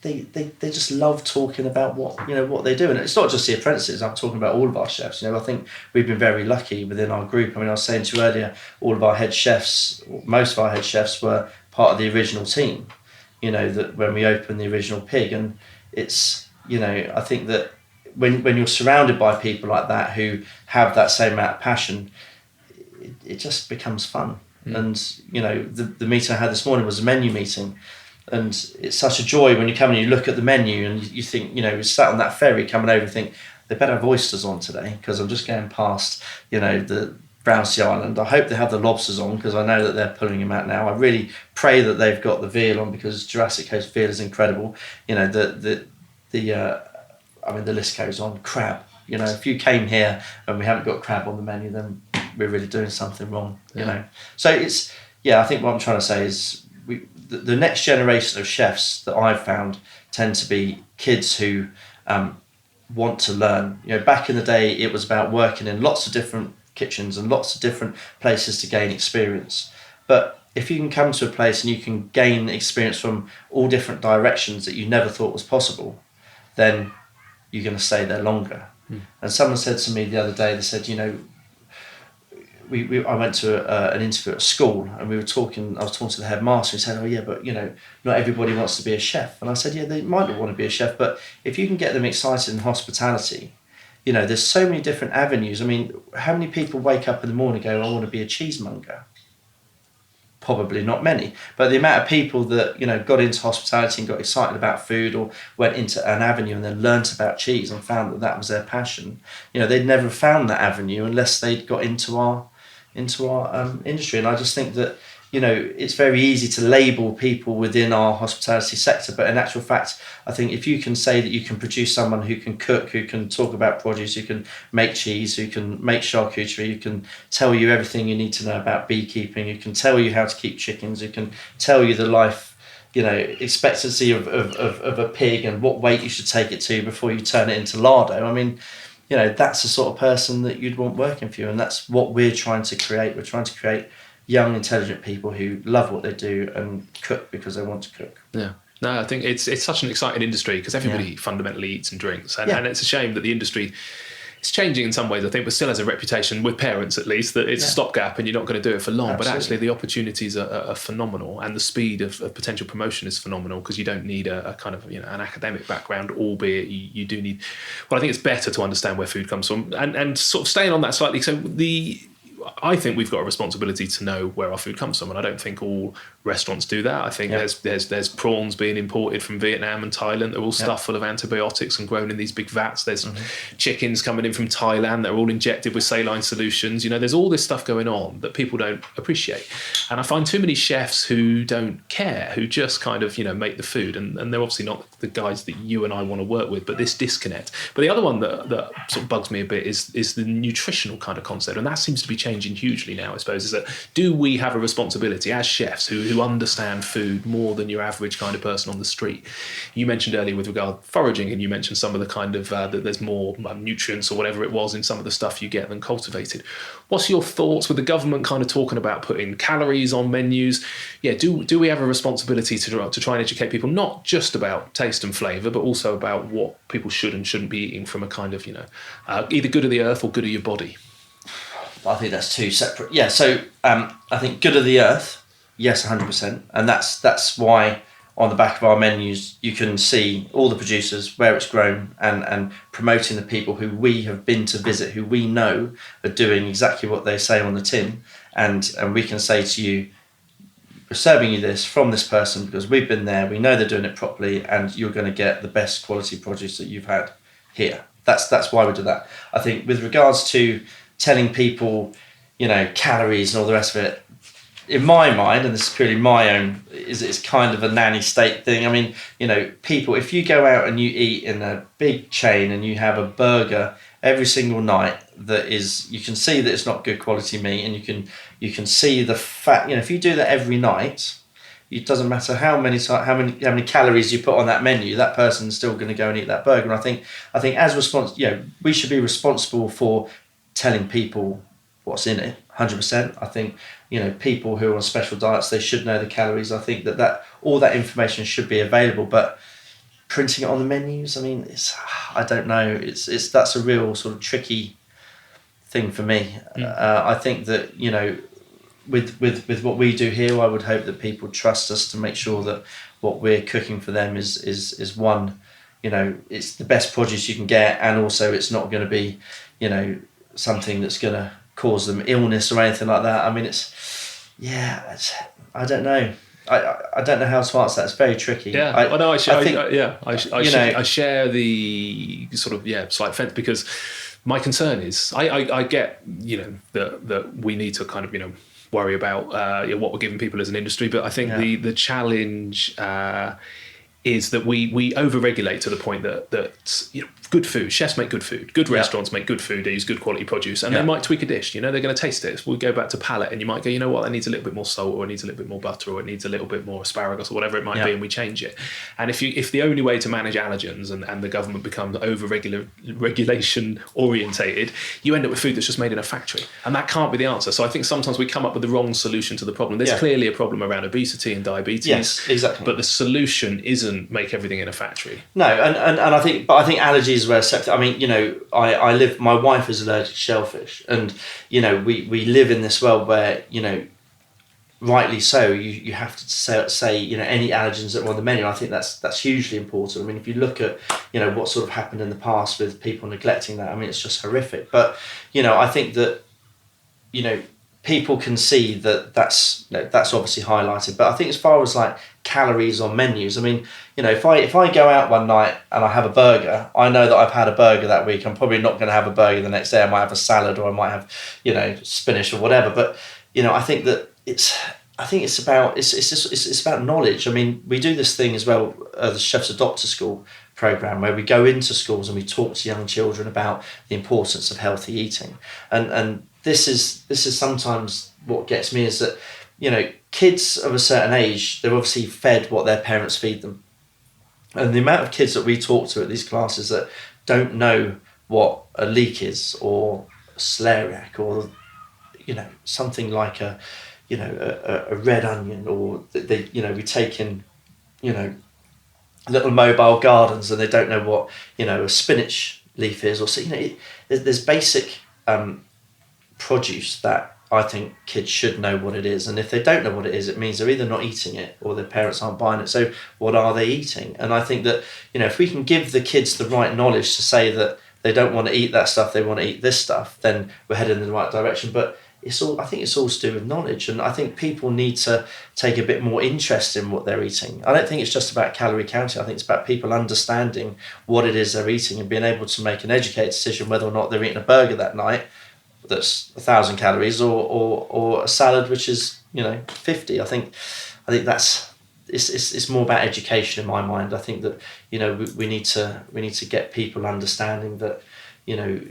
[SPEAKER 2] they just love talking about what they do. And it's not just the apprentices, I'm talking about all of our chefs. I think we've been very lucky within our group. I mean, I was saying to you earlier, all of our head chefs, most of our head chefs were part of the original team, that when we opened the original Pig. And it's, I think that when you're surrounded by people like that who have that same amount of passion, it just becomes fun. And the meeting I had this morning was a menu meeting, and it's such a joy when you come and you look at the menu and you think, you sat on that ferry coming over and think, they better have oysters on today, because I'm just going past the Brownsea Island. I hope they have the lobsters on, because I know that they're pulling them out now. I really pray that they've got the veal on, because Jurassic Coast veal is incredible. The list goes on. Crab. If you came here and we haven't got crab on the menu, then we're really doing something wrong. So it's, I think what I'm trying to say is the next generation of chefs that I've found tend to be kids who want to learn. Back in the day, it was about working in lots of different kitchens and lots of different places to gain experience. But if you can come to a place and you can gain experience from all different directions that you never thought was possible, then you're going to stay there longer. And someone said to me the other day, they said, I went to an interview at school, and I was talking to the headmaster. He said, oh yeah, but not everybody wants to be a chef. And I said, yeah, they might not want to be a chef, but if you can get them excited in hospitality, there's so many different avenues. I mean, how many people wake up in the morning and go, I want to be a cheesemonger? Probably not many. But the amount of people that got into hospitality and got excited about food, or went into an avenue and then learnt about cheese and found that was their passion, they'd never found that avenue unless they'd got into our industry. And I just think that it's very easy to label people within our hospitality sector, but in actual fact, I think if you can say that you can produce someone who can cook, who can talk about produce, who can make cheese, who can make charcuterie, who can tell you everything you need to know about beekeeping, who can tell you how to keep chickens, who can tell you the life expectancy of a pig and what weight you should take it to before you turn it into lardo. I mean, that's the sort of person that you'd want working for you, and that's what we're trying to create. We're trying to create young, intelligent people who love what they do and cook because they want to cook.
[SPEAKER 1] Yeah. No, I think it's such an exciting industry, because everybody fundamentally eats and drinks. And it's a shame that the industry is changing in some ways, I think, but still has a reputation, with parents at least, that it's a stopgap and you're not going to do it for long. Absolutely. But actually the opportunities are phenomenal, and the speed of potential promotion is phenomenal, because you don't need a kind of an academic background, albeit you do need... Well, I think it's better to understand where food comes from. And sort of staying on that slightly, so I think we've got a responsibility to know where our food comes from, and I don't think all restaurants do that. I think there's prawns being imported from Vietnam and Thailand. They're all stuffed full of antibiotics and grown in these big vats. There's chickens coming in from Thailand that are all injected with saline solutions. There's all this stuff going on that people don't appreciate. And I find too many chefs who don't care, who just kind of, make the food. And they're obviously not the guys that you and I want to work with, but this disconnect. But the other one that sort of bugs me a bit is the nutritional kind of concept. And that seems to be changing hugely now, I suppose, is that do we have a responsibility as chefs who understand food more than your average kind of person on the street? You mentioned earlier with regard to foraging, and you mentioned some of the kind of that there's more nutrients or whatever it was in some of the stuff you get than cultivated. What's your thoughts with the government kind of talking about putting calories on menus? Yeah, do we have a responsibility to try and educate people, not just about taste and flavour, but also about what people should and shouldn't be eating from a kind of, either good of the earth or good of your body?
[SPEAKER 2] I think that's two separate. Yeah, so I think good of the earth, yes, 100%. And that's why on the back of our menus you can see all the producers, where it's grown, and promoting the people who we have been to visit, who we know are doing exactly what they say on the tin. And we can say to you, we're serving you this from this person because we've been there, we know they're doing it properly, and you're going to get the best quality produce that you've had here. That's why we do that. I think with regards to telling people, calories and all the rest of it, in my mind, and this is purely my own, it's kind of a nanny state thing. I mean, people, if you go out and you eat in a big chain and you have a burger every single night that is, you can see that it's not good quality meat, and you can see the fat. If you do that every night, it doesn't matter how many calories you put on that menu, that person's still going to go and eat that burger. And I think as we should be responsible for telling people what's in it, 100%. I think, people who are on special diets, they should know the calories. I think that all that information should be available. But printing it on the menus. I mean, I don't know. That's a real sort of tricky thing for me. I think that, you know, with what we do here, I would hope that people trust us to make sure that what we're cooking for them is one, you know, it's the best produce you can get, and also it's not going to be, you know, something that's going to cause them illness or anything like that. I mean, I don't know. I don't know how to answer that. It's very tricky.
[SPEAKER 1] Yeah, I share the sort of slight fence, because my concern is I get, you know, that we need to kind of, you know, worry about what we're giving people as an industry, but I think the challenge is that we over-regulate to the point that you know, good food, chefs make good food, good restaurants make good food, they use good quality produce, and they might tweak a dish, you know, they're going to taste it. So we go back to palate, and you might go, you know what, that needs a little bit more salt, or it needs a little bit more butter, or it needs a little bit more asparagus, or whatever it might be, and we change it. And if the only way to manage allergens and the government becomes over-regulation orientated, you end up with food that's just made in a factory, and that can't be the answer. So I think sometimes we come up with the wrong solution to the problem. There's clearly a problem around obesity and diabetes.
[SPEAKER 2] Yes, exactly.
[SPEAKER 1] But the solution isn't make everything in a factory.
[SPEAKER 2] No, and I think allergies are a sector. I mean, you know, I live. My wife is allergic to shellfish, and you know, we live in this world where, you know, rightly so, you have to say you know, any allergens that are on the menu. I think that's hugely important. I mean, if you look at, you know, what sort of happened in the past with people neglecting that, I mean, it's just horrific. But you know, I think that, you know, people can see that that's obviously highlighted. But I think as far as like calories on menus, I mean, you know, if I go out one night and I have a burger, I know that I've had a burger that week. I'm probably not going to have a burger the next day. I might have a salad, or I might have, you know, spinach or whatever. But you know, I think that it's about knowledge. I mean, we do this thing as well, the Chefs of Doctor School program, where we go into schools and we talk to young children about the importance of healthy eating, and this is sometimes what gets me, is that, you know, kids of a certain age, they're obviously fed what their parents feed them, and the amount of kids that we talk to at these classes that don't know what a leek is, or a celeriac, or, you know, something like a red onion, or they, you know, we take in, you know, little mobile gardens, and they don't know what, you know, a spinach leaf is, or so, you know, there's basic produce that I think kids should know what it is, and if they don't know what it is, it means they're either not eating it or their parents aren't buying it. So what are they eating? And I think that, you know, if we can give the kids the right knowledge to say that they don't want to eat that stuff, they want to eat this stuff, then we're headed in the right direction. But I think it's all to do with knowledge, and I think people need to take a bit more interest in what they're eating. I don't think it's just about calorie counting. I think it's about people understanding what it is they're eating and being able to make an educated decision whether or not they're eating a burger that night that's 1,000 calories, or a salad which is, you know, 50. I think that's it's more about education in my mind. I think that, you know, we need to get people understanding that, you know,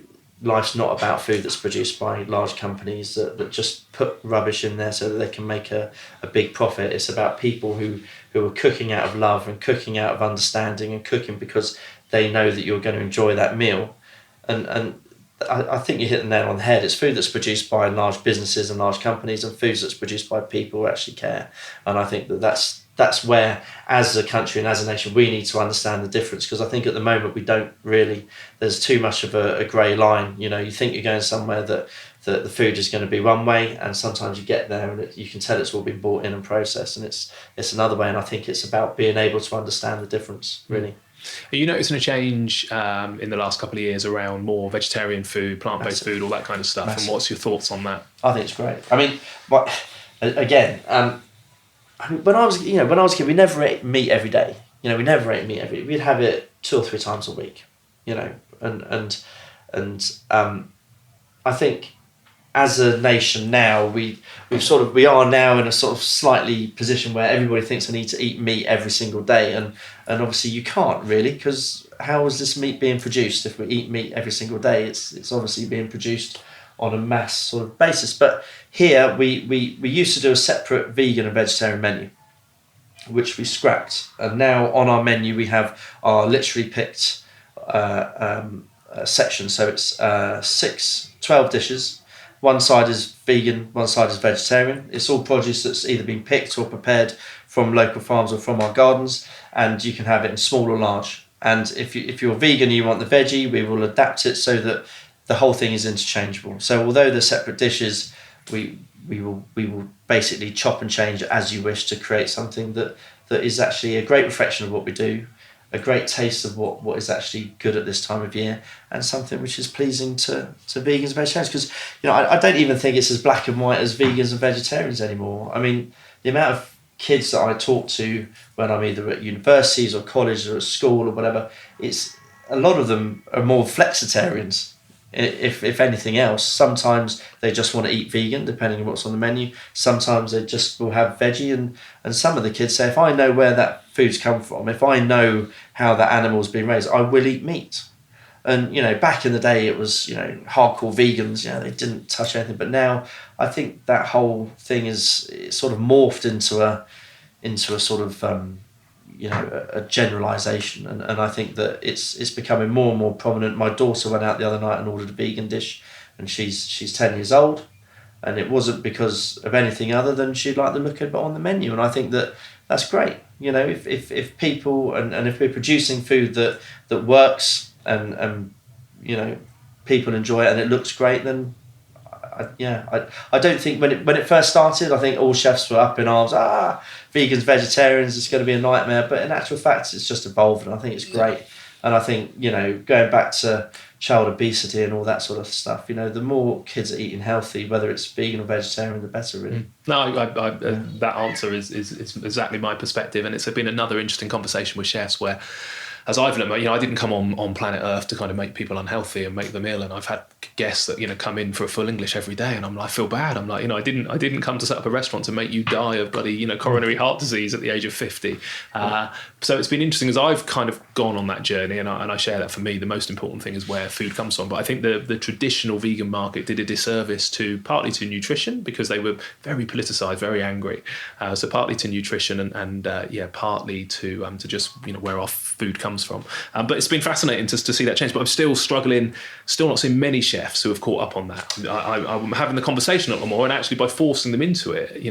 [SPEAKER 2] life's not about food that's produced by large companies that just put rubbish in there so that they can make a big profit. It's about people who are cooking out of love, and cooking out of understanding, and cooking because they know that you're going to enjoy that meal. And I think you hit the nail on the head. It's food that's produced by large businesses and large companies, and food that's produced by people who actually care. And I think that's where, as a country and as a nation, we need to understand the difference, because I think at the moment we don't really. There's too much of a grey line. You know, you think you're going somewhere that the food is going to be one way, and sometimes you get there and you can tell it's all been brought in and processed, and it's another way. And I think it's about being able to understand the difference, really.
[SPEAKER 1] Are you noticing a change in the last couple of years around more vegetarian food, plant-based food, all that kind of stuff? And what's your thoughts on that?
[SPEAKER 2] I think it's great. I mean, but again, when I was a kid, we never ate meat every day. You know, we never ate meat every day. We'd have it 2 or 3 times a week. You know, and I think as a nation now, we are now in a sort of slightly position where everybody thinks they need to eat meat every single day, and obviously you can't really, because how is this meat being produced? If we eat meat every single day, it's obviously being produced on a mass sort of basis. But here we used to do a separate vegan and vegetarian menu, which we scrapped, and now on our menu we have our literally picked section. So it's 12 dishes. One side is vegan, one side is vegetarian. It's all produce that's either been picked or prepared from local farms or from our gardens, and you can have it in small or large. And if you're vegan and you want the veggie, we will adapt it so that the whole thing is interchangeable. So although they're separate dishes, we will basically chop and change as you wish to create something that is actually a great reflection of what we do, a great taste of what is actually good at this time of year, and something which is pleasing to vegans and vegetarians. Because I don't even think it's as black and white as vegans and vegetarians anymore. I mean, the amount of kids that I talk to when I'm either at universities or college or at school or whatever, it's a lot of them are more flexitarians. If anything else, sometimes they just want to eat vegan, depending on what's on the menu. Sometimes they just will have veggie, and some of the kids say, if I know where that food's come from, if I know how that animal's been raised, I will eat meat. And back in the day, it was hardcore vegans. They didn't touch anything. But now, I think that whole thing is sort of morphed into a sort of a generalisation, and I think that it's becoming more and more prominent. My daughter went out the other night and ordered a vegan dish, and she's 10 years old, and it wasn't because of anything other than she'd like the look of it on the menu, and I think that's great. If people and if we're producing food that works and people enjoy it and it looks great, then I don't think when it first started, I think all chefs were up in arms. Vegans, vegetarians, it's going to be a nightmare. But in actual fact, it's just evolved, and I think it's great. And I think going back to child obesity and all that sort of stuff, the more kids are eating healthy, whether it's vegan or vegetarian, the better, really.
[SPEAKER 1] No, that answer is exactly my perspective, and it's been another interesting conversation with chefs where, as I've learned, I didn't come on planet Earth to kind of make people unhealthy and make them ill. And I've had guests that come in for a full English every day, and I feel bad. I'm like, I didn't come to set up a restaurant to make you die of bloody coronary heart disease at the age of 50. So it's been interesting as I've kind of gone on that journey, and I share that. For me, the most important thing is where food comes from. But I think the traditional vegan market did a disservice partly to nutrition, because they were very politicised, very angry. So partly to nutrition and partly to just where our food comes from. But it's been fascinating to see that change. But I'm still struggling, still not seeing many chefs who have caught up on that. I'm having the conversation a lot more, and actually by forcing them into it,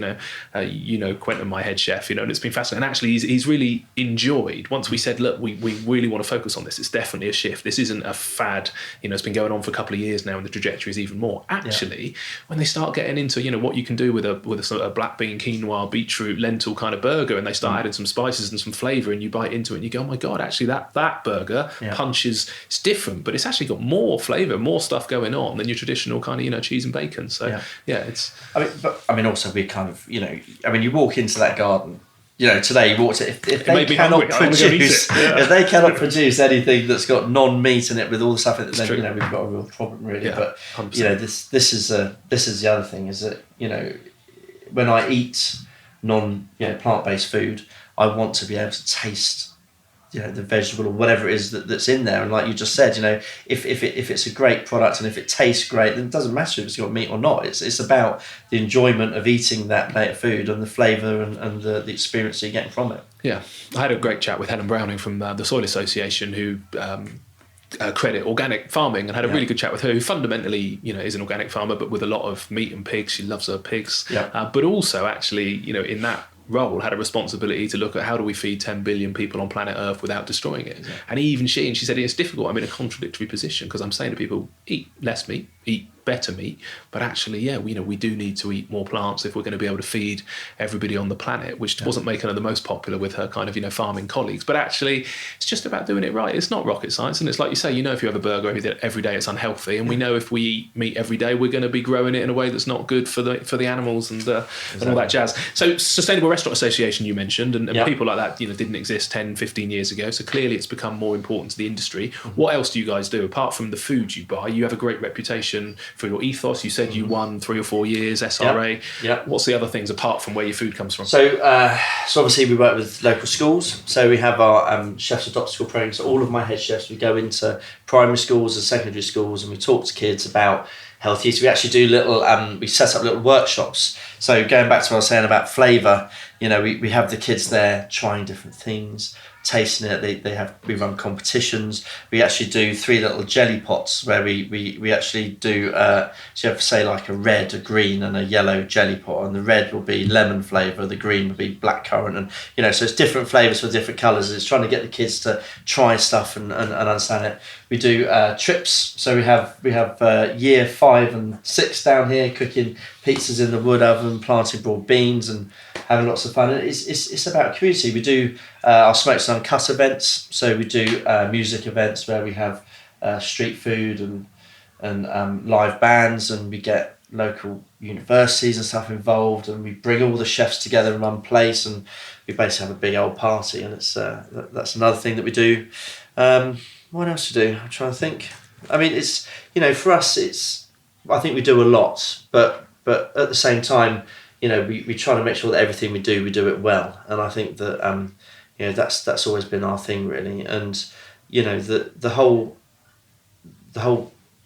[SPEAKER 1] Quentin, my head chef, and it's been fascinating. And actually he's really enjoyed, once we said, look, we really want to focus on this. It's definitely a shift. This isn't a fad. It's been going on for a couple of years now, and the trajectory is even more. Actually, when they start getting into, what you can do with a sort of black bean, quinoa, beetroot, lentil kind of burger, and they start adding some spices and some flavour, and you bite into it and you go, oh my God, actually that burger punches, it's different, but it's actually got more flavour, more stuff going on than your traditional kind of, cheese and bacon. So it's...
[SPEAKER 2] also we kind of, you walk into that garden, today you walk to, if they cannot produce, if they cannot produce anything that's got non-meat in it with all the stuff, then we've got a real problem, really. Yeah, but 100%. This is the other thing, is that when I eat plant-based food, I want to be able to taste the vegetable or whatever it is that's in there, and like you just said, if it's a great product and if it tastes great, then it doesn't matter if it's got meat or not. It's about the enjoyment of eating that plate of food and the flavour and the experience you're getting from it. Yeah,
[SPEAKER 1] I had a great chat with Helen Browning from the Soil Association, who credit organic farming, and had a really good chat with her, who fundamentally is an organic farmer, but with a lot of meat and pigs. She loves her pigs, but also actually in that role had a responsibility to look at how do we feed 10 billion people on planet Earth without destroying it. And even she said it's difficult. I'm in a contradictory position, because I'm saying to people, eat less meat, eat better meat, but actually we do need to eat more plants if we're going to be able to feed everybody on the planet, which wasn't making her the most popular with her kind of farming colleagues. But actually it's just about doing it right. It's not rocket science, and it's like you say, if you have a burger every day it's unhealthy, and we know if we eat meat every day we're going to be growing it in a way that's not good for the animals and all that jazz. So Sustainable Restaurant Association you mentioned, and people like that didn't exist 10-15 years ago, so clearly it's become more important to the industry. What else do you guys do apart from the food you buy? You have a great reputation for your ethos. You said you won 3 or 4 years SRA. What's the other things apart from where your food comes from?
[SPEAKER 2] So obviously we work with local schools, so we have our chefs adopt school program. So all of my head chefs, we go into primary schools and secondary schools, and we talk to kids about healthy eating. We actually do we set up little workshops. So going back to what I was saying about flavour, we have the kids there trying different things, tasting it. We run competitions. We actually do 3 little jelly pots where we actually do so you have say like a red, a green and a yellow jelly pot, and the red will be lemon flavour, the green will be blackcurrant, and so it's different flavours for different colours. It's trying to get the kids to try stuff and understand it. We do trips, so we have year 5 and 6 down here cooking pizzas in the wood oven, planting broad beans and having lots of fun. And it's about community. We do our smokes and uncut events, so we do music events where we have street food and live bands, and we get local universities and stuff involved, and we bring all the chefs together in one place, and we basically have a big old party. And it's that's another thing that we do. What else to do? I'm trying to think. I mean, it's for us, I think we do a lot, but at the same time, we try to make sure that everything we do it well. And I think that that's always been our thing, really. And the whole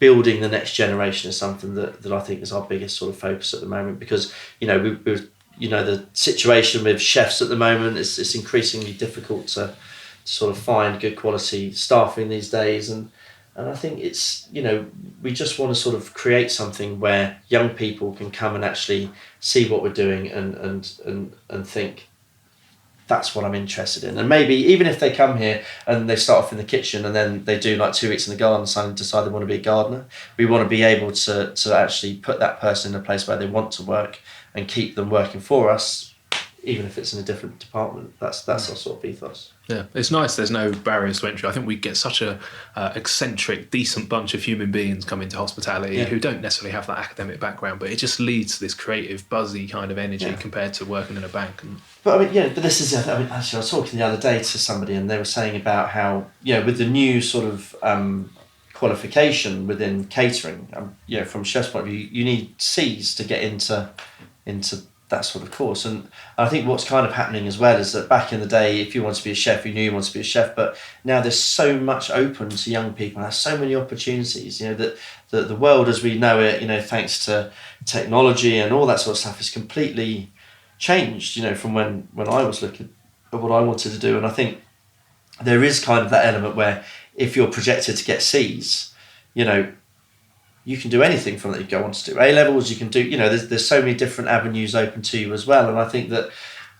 [SPEAKER 2] building the next generation is something that I think is our biggest sort of focus at the moment, because the situation with chefs at the moment is it's increasingly difficult to sort of find good quality staffing these days, and I think it's we just want to sort of create something where young people can come and actually see what we're doing and think that's what I'm interested in. And maybe even if they come here and they start off in the kitchen and then they do like 2 weeks in the garden and decide they want to be a gardener, we want to be able to actually put that person in a place where they want to work and keep them working for us, even if it's in a different department. That's our sort of ethos.
[SPEAKER 1] Yeah, it's nice. There's no barriers to entry. I think we get such a eccentric, decent bunch of human beings come into hospitality who don't necessarily have that academic background, but it just leads to this creative, buzzy kind of energy compared to working in a bank.
[SPEAKER 2] But I mean, but this is. I mean, actually, I was talking the other day to somebody, and they were saying about how with the new sort of qualification within catering, from a chef's point of view, you need C's to get into that sort of course. And I think what's kind of happening as well is that back in the day, if you want to be a chef, you knew you wanted to be a chef, but now there's so much open to young people, there's so many opportunities, that the world as we know it, thanks to technology and all that sort of stuff, is completely changed, from when I was looking at what I wanted to do. And I think there is kind of that element where if you're projected to get C's, you can do anything from that. You go on to do A-levels, you can do, there's so many different avenues open to you as well. And I think that,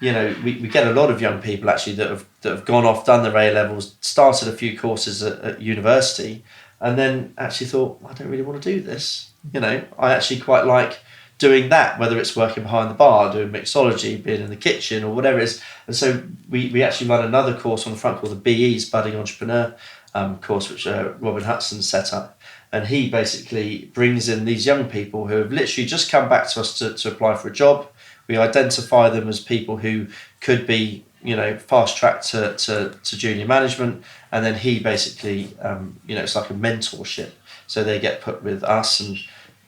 [SPEAKER 2] we get a lot of young people actually that have gone off, done their A-levels, started a few courses at university, and then actually thought, I don't really want to do this. I actually quite like doing that, whether it's working behind the bar, doing mixology, being in the kitchen or whatever it is. And so we actually run another course on the front called the BE's Budding Entrepreneur course, which Robin Hudson set up. And he basically brings in these young people who have literally just come back to us to apply for a job. We identify them as people who could be, fast tracked to junior management. And then he basically, it's like a mentorship. So they get put with us and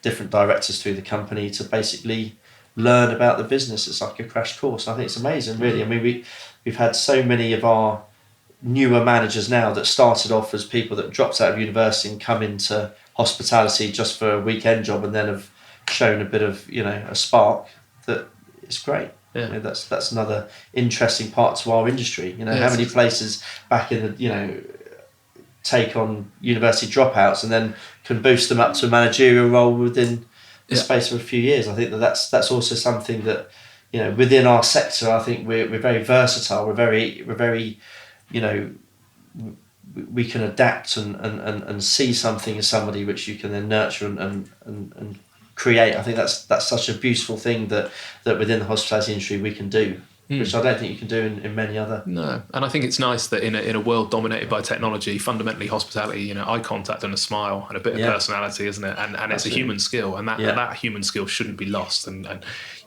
[SPEAKER 2] different directors through the company to basically learn about the business. It's like a crash course. I think it's amazing, really. I mean, we've had so many of our newer managers now that started off as people that dropped out of university and come into hospitality just for a weekend job, and then have shown a bit of a spark that is great. That's another interesting part to our industry. How many places back in the take on university dropouts and then can boost them up to a managerial role within the space of a few years. I think that's also something that within our sector, I think we're very versatile. We're very we can adapt and see something in somebody which you can then nurture and create. I think that's such a beautiful thing that within the hospitality industry we can do, which I don't think you can do in many other.
[SPEAKER 1] No, and I think it's nice that in a world dominated by technology, fundamentally hospitality, eye contact and a smile and a bit of personality, isn't it? And it's a human skill, and that human skill shouldn't be lost. And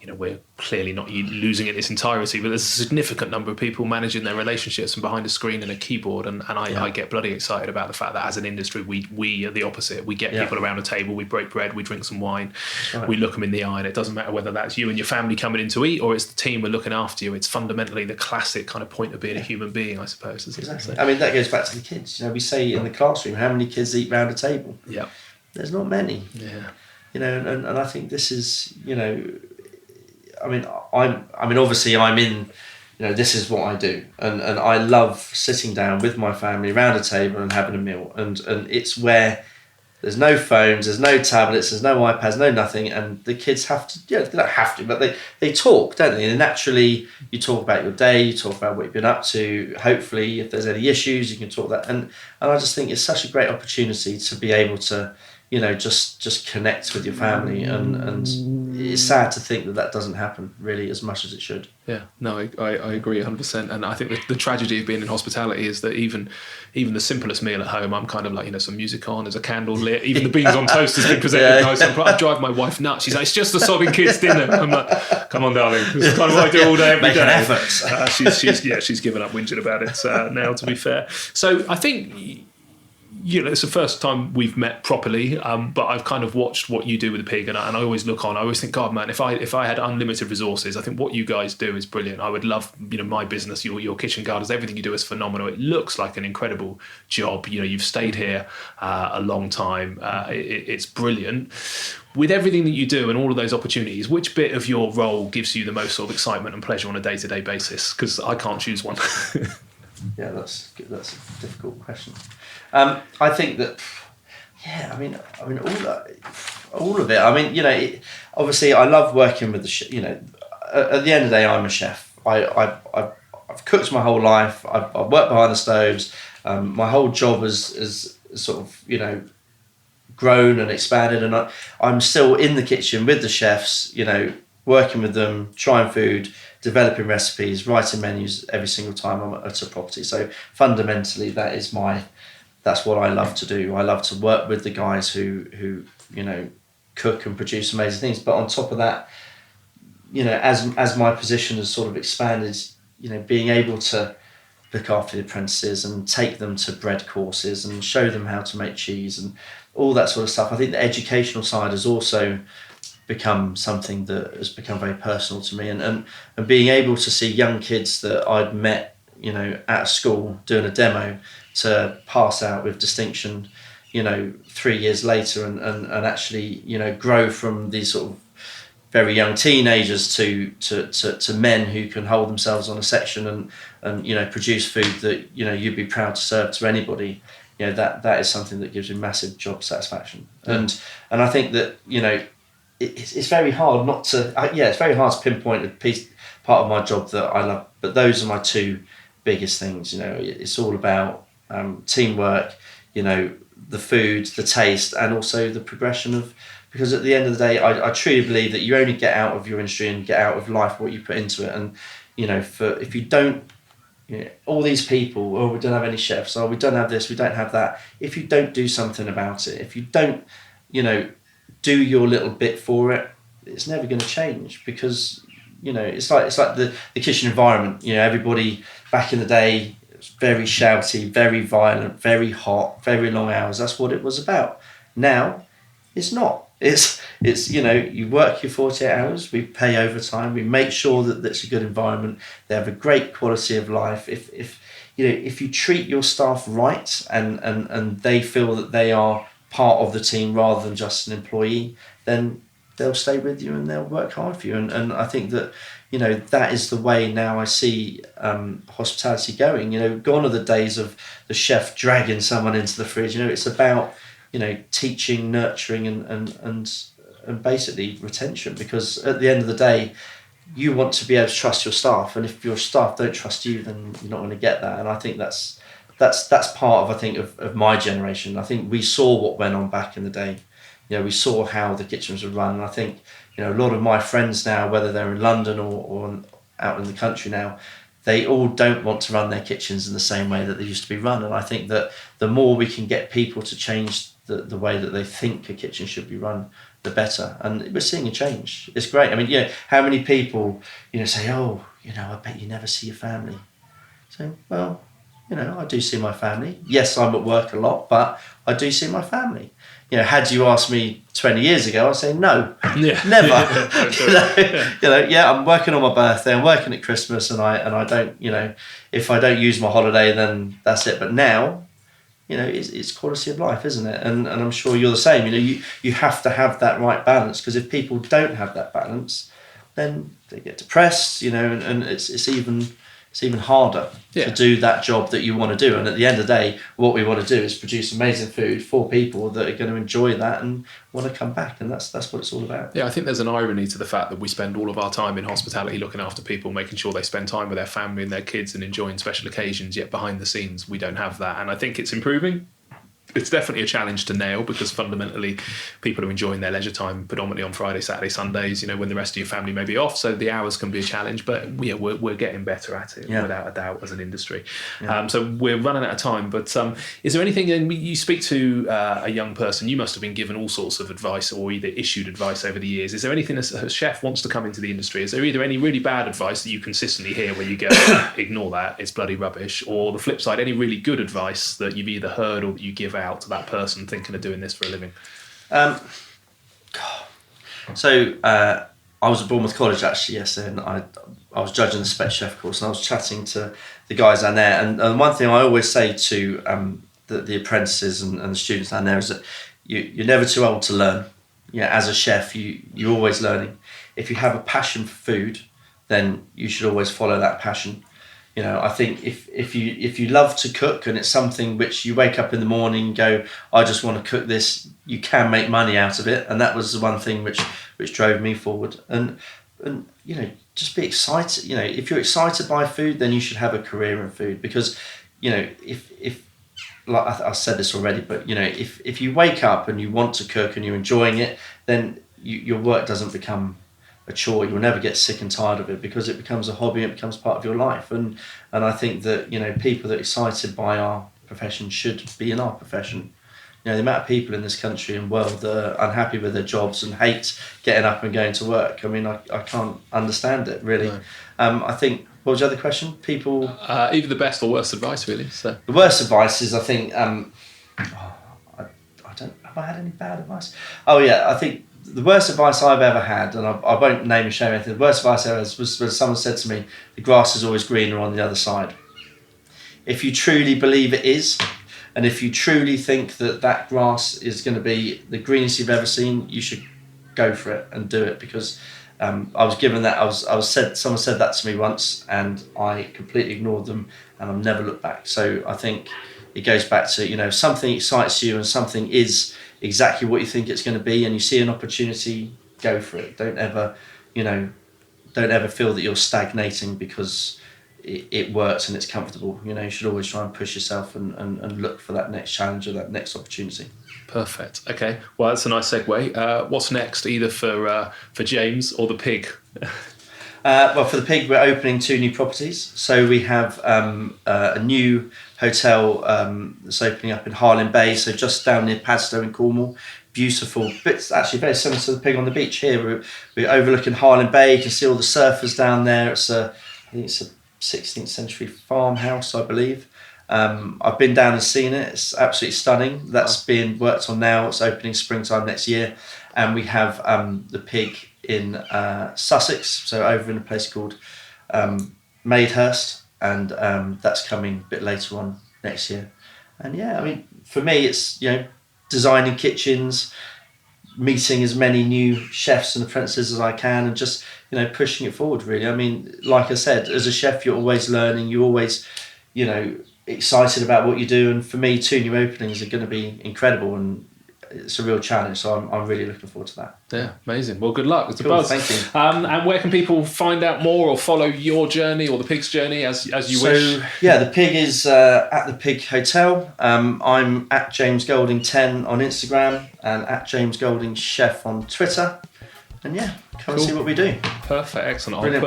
[SPEAKER 1] we're clearly not losing it in its entirety, but there's a significant number of people managing their relationships from behind a screen and a keyboard, and I get bloody excited about the fact that as an industry we are the opposite. We get people around a table, we break bread, we drink some wine, we look them in the eye, and it doesn't matter whether that's you and your family coming in to eat or it's the team we're looking after you. It's fundamentally the classic kind of point of being a human being, I suppose, isn't it?
[SPEAKER 2] Exactly. I mean, that goes back to the kids. We say in the classroom, how many kids eat round a table?
[SPEAKER 1] Yeah.
[SPEAKER 2] There's not many.
[SPEAKER 1] Yeah.
[SPEAKER 2] And I think this is, obviously I'm in, this is what I do, and I love sitting down with my family around a table and having a meal, and it's where there's no phones, there's no tablets, there's no iPads, no nothing, and the kids have to, they don't have to, but they talk, don't they? And naturally, you talk about your day, you talk about what you've been up to. Hopefully, if there's any issues, you can talk that. And I just think it's such a great opportunity to be able to, just connect with your family, and it's sad to think that doesn't happen really as much as it should.
[SPEAKER 1] Yeah, no, I agree 100%. And I think the tragedy of being in hospitality is that even the simplest meal at home, I'm kind of like, some music on, there's a candle lit, even the beans on toast has been presented nice. I drive my wife nuts. She's like, it's just a sobbing kids dinner. I'm like, come on, darling. This is kind of what I do all day, every
[SPEAKER 2] Make
[SPEAKER 1] day.
[SPEAKER 2] An effort.
[SPEAKER 1] She's given up whinging about it now, to be fair. So I think, it's the first time we've met properly, but I've kind of watched what you do with the pig, and I always look on. I always think, God, man, if I had unlimited resources, I think what you guys do is brilliant. I would love, my business, your kitchen gardens, everything you do is phenomenal. It looks like an incredible job. You've stayed here a long time. It's brilliant. With everything that you do and all of those opportunities, which bit of your role gives you the most sort of excitement and pleasure on a day-to-day basis? Because I can't choose one.
[SPEAKER 2] Yeah, that's good. That's a difficult question. I think that, all of it. Obviously, I love working with at the end of the day, I'm a chef. I've cooked my whole life. I've worked behind the stoves. My whole job is sort of, grown and expanded, and I'm still in the kitchen with the chefs, working with them, trying food, developing recipes, writing menus every single time I'm at a property. So fundamentally, that's what I love to do. I love to work with the guys who cook and produce amazing things. But on top of that, as my position has sort of expanded, being able to look after the apprentices and take them to bread courses and show them how to make cheese and all that sort of stuff. I think the educational side has also become something that has become very personal to me, and being able to see young kids that I'd met, at a school doing a demo to pass out with distinction, 3 years later, and actually, grow from these sort of very young teenagers to men who can hold themselves on a section and produce food that you'd be proud to serve to anybody. That is something that gives you massive job satisfaction. And I think that it's very hard not to. It's very hard to pinpoint part of my job that I love. But those are my two biggest things. It's all about teamwork. The food, the taste, and also the progression of. Because at the end of the day, I truly believe that you only get out of your industry and get out of life what you put into it. And if you don't, all these people, we don't have any chefs, we don't have this, we don't have that. If you don't do something about it, if you don't, do your little bit for it, it's never going to change. Because it's like the kitchen environment. Everybody back in the day, it was very shouty, very violent, very hot, very long hours. That's what it was about. Now, it's not. It's you work your 48 hours, we pay overtime, we make sure that that's a good environment, they have a great quality of life. If you treat your staff right and they feel that they are part of the team rather than just an employee, then they'll stay with you and they'll work hard for you. And I think that that is the way now I see hospitality going. Gone are the days of the chef dragging someone into the fridge. It's about teaching, nurturing, and basically retention. Because at the end of the day, you want to be able to trust your staff, and if your staff don't trust you, then you're not going to get that. And I think that's part of my generation. I think we saw what went on back in the day. We saw how the kitchens were run. And I think a lot of my friends now, whether they're in London or out in the country now, they all don't want to run their kitchens in the same way that they used to be run. And I think that the more we can get people to change the way that they think a kitchen should be run, the better. And we're seeing a change. It's great. How many people, say, I bet you never see your family. So, well, I do see my family. Yes, I'm at work a lot, but I do see my family. Had you asked me 20 years ago, I'd say no, never. I'm working on my birthday, I'm working at Christmas, and I don't, if I don't use my holiday, then that's it. But now, it's quality of life, isn't it? And I'm sure you're the same. You have to have that right balance, because if people don't have that balance, then they get depressed, and it's even harder to do that job that you want to do. And at the end of the day, what we want to do is produce amazing food for people that are going to enjoy that and want to come back. And that's what it's all about.
[SPEAKER 1] Yeah, I think there's an irony to the fact that we spend all of our time in hospitality looking after people, making sure they spend time with their family and their kids and enjoying special occasions, yet behind the scenes, we don't have that. And I think it's improving. It's definitely a challenge to nail, because fundamentally people are enjoying their leisure time predominantly on Friday, Saturday, Sundays, when the rest of your family may be off. So the hours can be a challenge, but we're getting better at it without a doubt as an industry. Yeah. So we're running out of time, but is there anything, and you speak to a young person, you must have been given all sorts of advice or either issued advice over the years. Is there anything as a chef wants to come into the industry? Is there either any really bad advice that you consistently hear where you go, ignore that, it's bloody rubbish, or the flip side, any really good advice that you've either heard or that you give out to that person thinking of doing this for a living?
[SPEAKER 2] So I was at Bournemouth College actually yesterday, and I was judging the Spec Chef course, and I was chatting to the guys down there, and one thing I always say to the apprentices and the students down there is that you're never too old to learn. As a chef, you're always learning. If you have a passion for food, then you should always follow that passion. I think if you love to cook and it's something which you wake up in the morning and go, I just want to cook this, you can make money out of it. And that was the one thing which drove me forward. And just be excited. If you're excited by food, then you should have a career in food, because, if like I said this already, but if you wake up and you want to cook and you're enjoying it, then your work doesn't become a chore. You'll never get sick and tired of it, because it becomes a hobby, it becomes part of your life. And I think that people that are excited by our profession should be in our profession. The amount of people in this country and world that are unhappy with their jobs and hate getting up and going to work, I can't understand it really. No. I think, what was the other question? People
[SPEAKER 1] either the best or worst advice, really. So
[SPEAKER 2] the worst advice is, I think I don't have I had any bad advice. I think the worst advice I've ever had, and I won't name and shame anything, the worst advice I ever had was when someone said to me, the grass is always greener on the other side. If you truly believe it is, and if you truly think that grass is going to be the greenest you've ever seen, you should go for it and do it, because I was given that, someone said that to me once, and I completely ignored them, and I've never looked back. So I think it goes back to, if something excites you and something is exactly what you think it's going to be, and you see an opportunity, go for it. Don't ever feel that you're stagnating because it works and it's comfortable. You should always try and push yourself and look for that next challenge or that next opportunity.
[SPEAKER 1] Perfect. Okay. Well, that's a nice segue. What's next, either for James or the Pig?
[SPEAKER 2] Well, for the Pig, we're opening 2 new properties. So we have a new hotel that's opening up in Harlyn Bay, so just down near Padstow in Cornwall. Beautiful. It's actually very similar to the Pig on the Beach here. We're overlooking Harlyn Bay. You can see all the surfers down there. I think it's a 16th century farmhouse, I believe. I've been down and seen it. It's absolutely stunning. That's being worked on now. It's opening springtime next year. And we have the Pig in Sussex, so over in a place called Madehurst, and that's coming a bit later on next year. And for me, it's designing kitchens, meeting as many new chefs and apprentices as I can, and just pushing it forward really. Like I said, as a chef, you're always learning, you're always excited about what you do, and for me, 2 new openings are going to be incredible, and it's a real challenge, so I'm really looking forward to that.
[SPEAKER 1] Yeah, amazing. Well, good luck. It's
[SPEAKER 2] cool,
[SPEAKER 1] a buzz.
[SPEAKER 2] Thank you.
[SPEAKER 1] And where can people find out more or follow your journey or the Pig's journey as you wish?
[SPEAKER 2] Yeah, the Pig is at the Pig Hotel. I'm at James Golding 10 on Instagram and at James Golding Chef on Twitter. And come and see what we do.
[SPEAKER 1] Perfect, excellent.
[SPEAKER 2] Brilliant.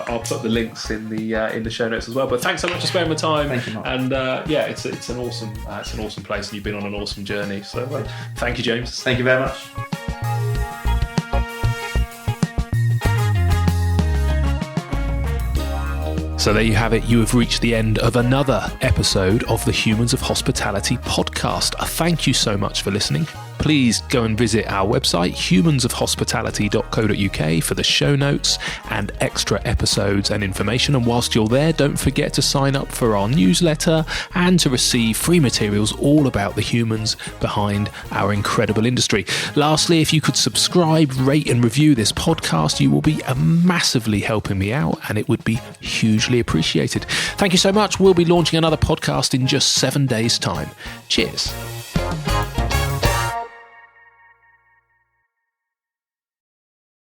[SPEAKER 1] I'll put the links in the show notes as well. But thanks so much for spending the time.
[SPEAKER 2] Thank you, Mark.
[SPEAKER 1] And it's an awesome place, and you've been on an awesome journey. So thank you, James.
[SPEAKER 2] Thank you very much.
[SPEAKER 1] So there you have it. You have reached the end of another episode of the Humans of Hospitality podcast. Thank you so much for listening. please go and visit our website, humansofhospitality.co.uk, for the show notes and extra episodes and information. And whilst you're there, don't forget to sign up for our newsletter and to receive free materials all about the humans behind our incredible industry. Lastly, if you could subscribe, rate and review this podcast, you will be massively helping me out, and it would be hugely appreciated. Thank you so much. We'll be launching another podcast in just 7 days' time. Cheers.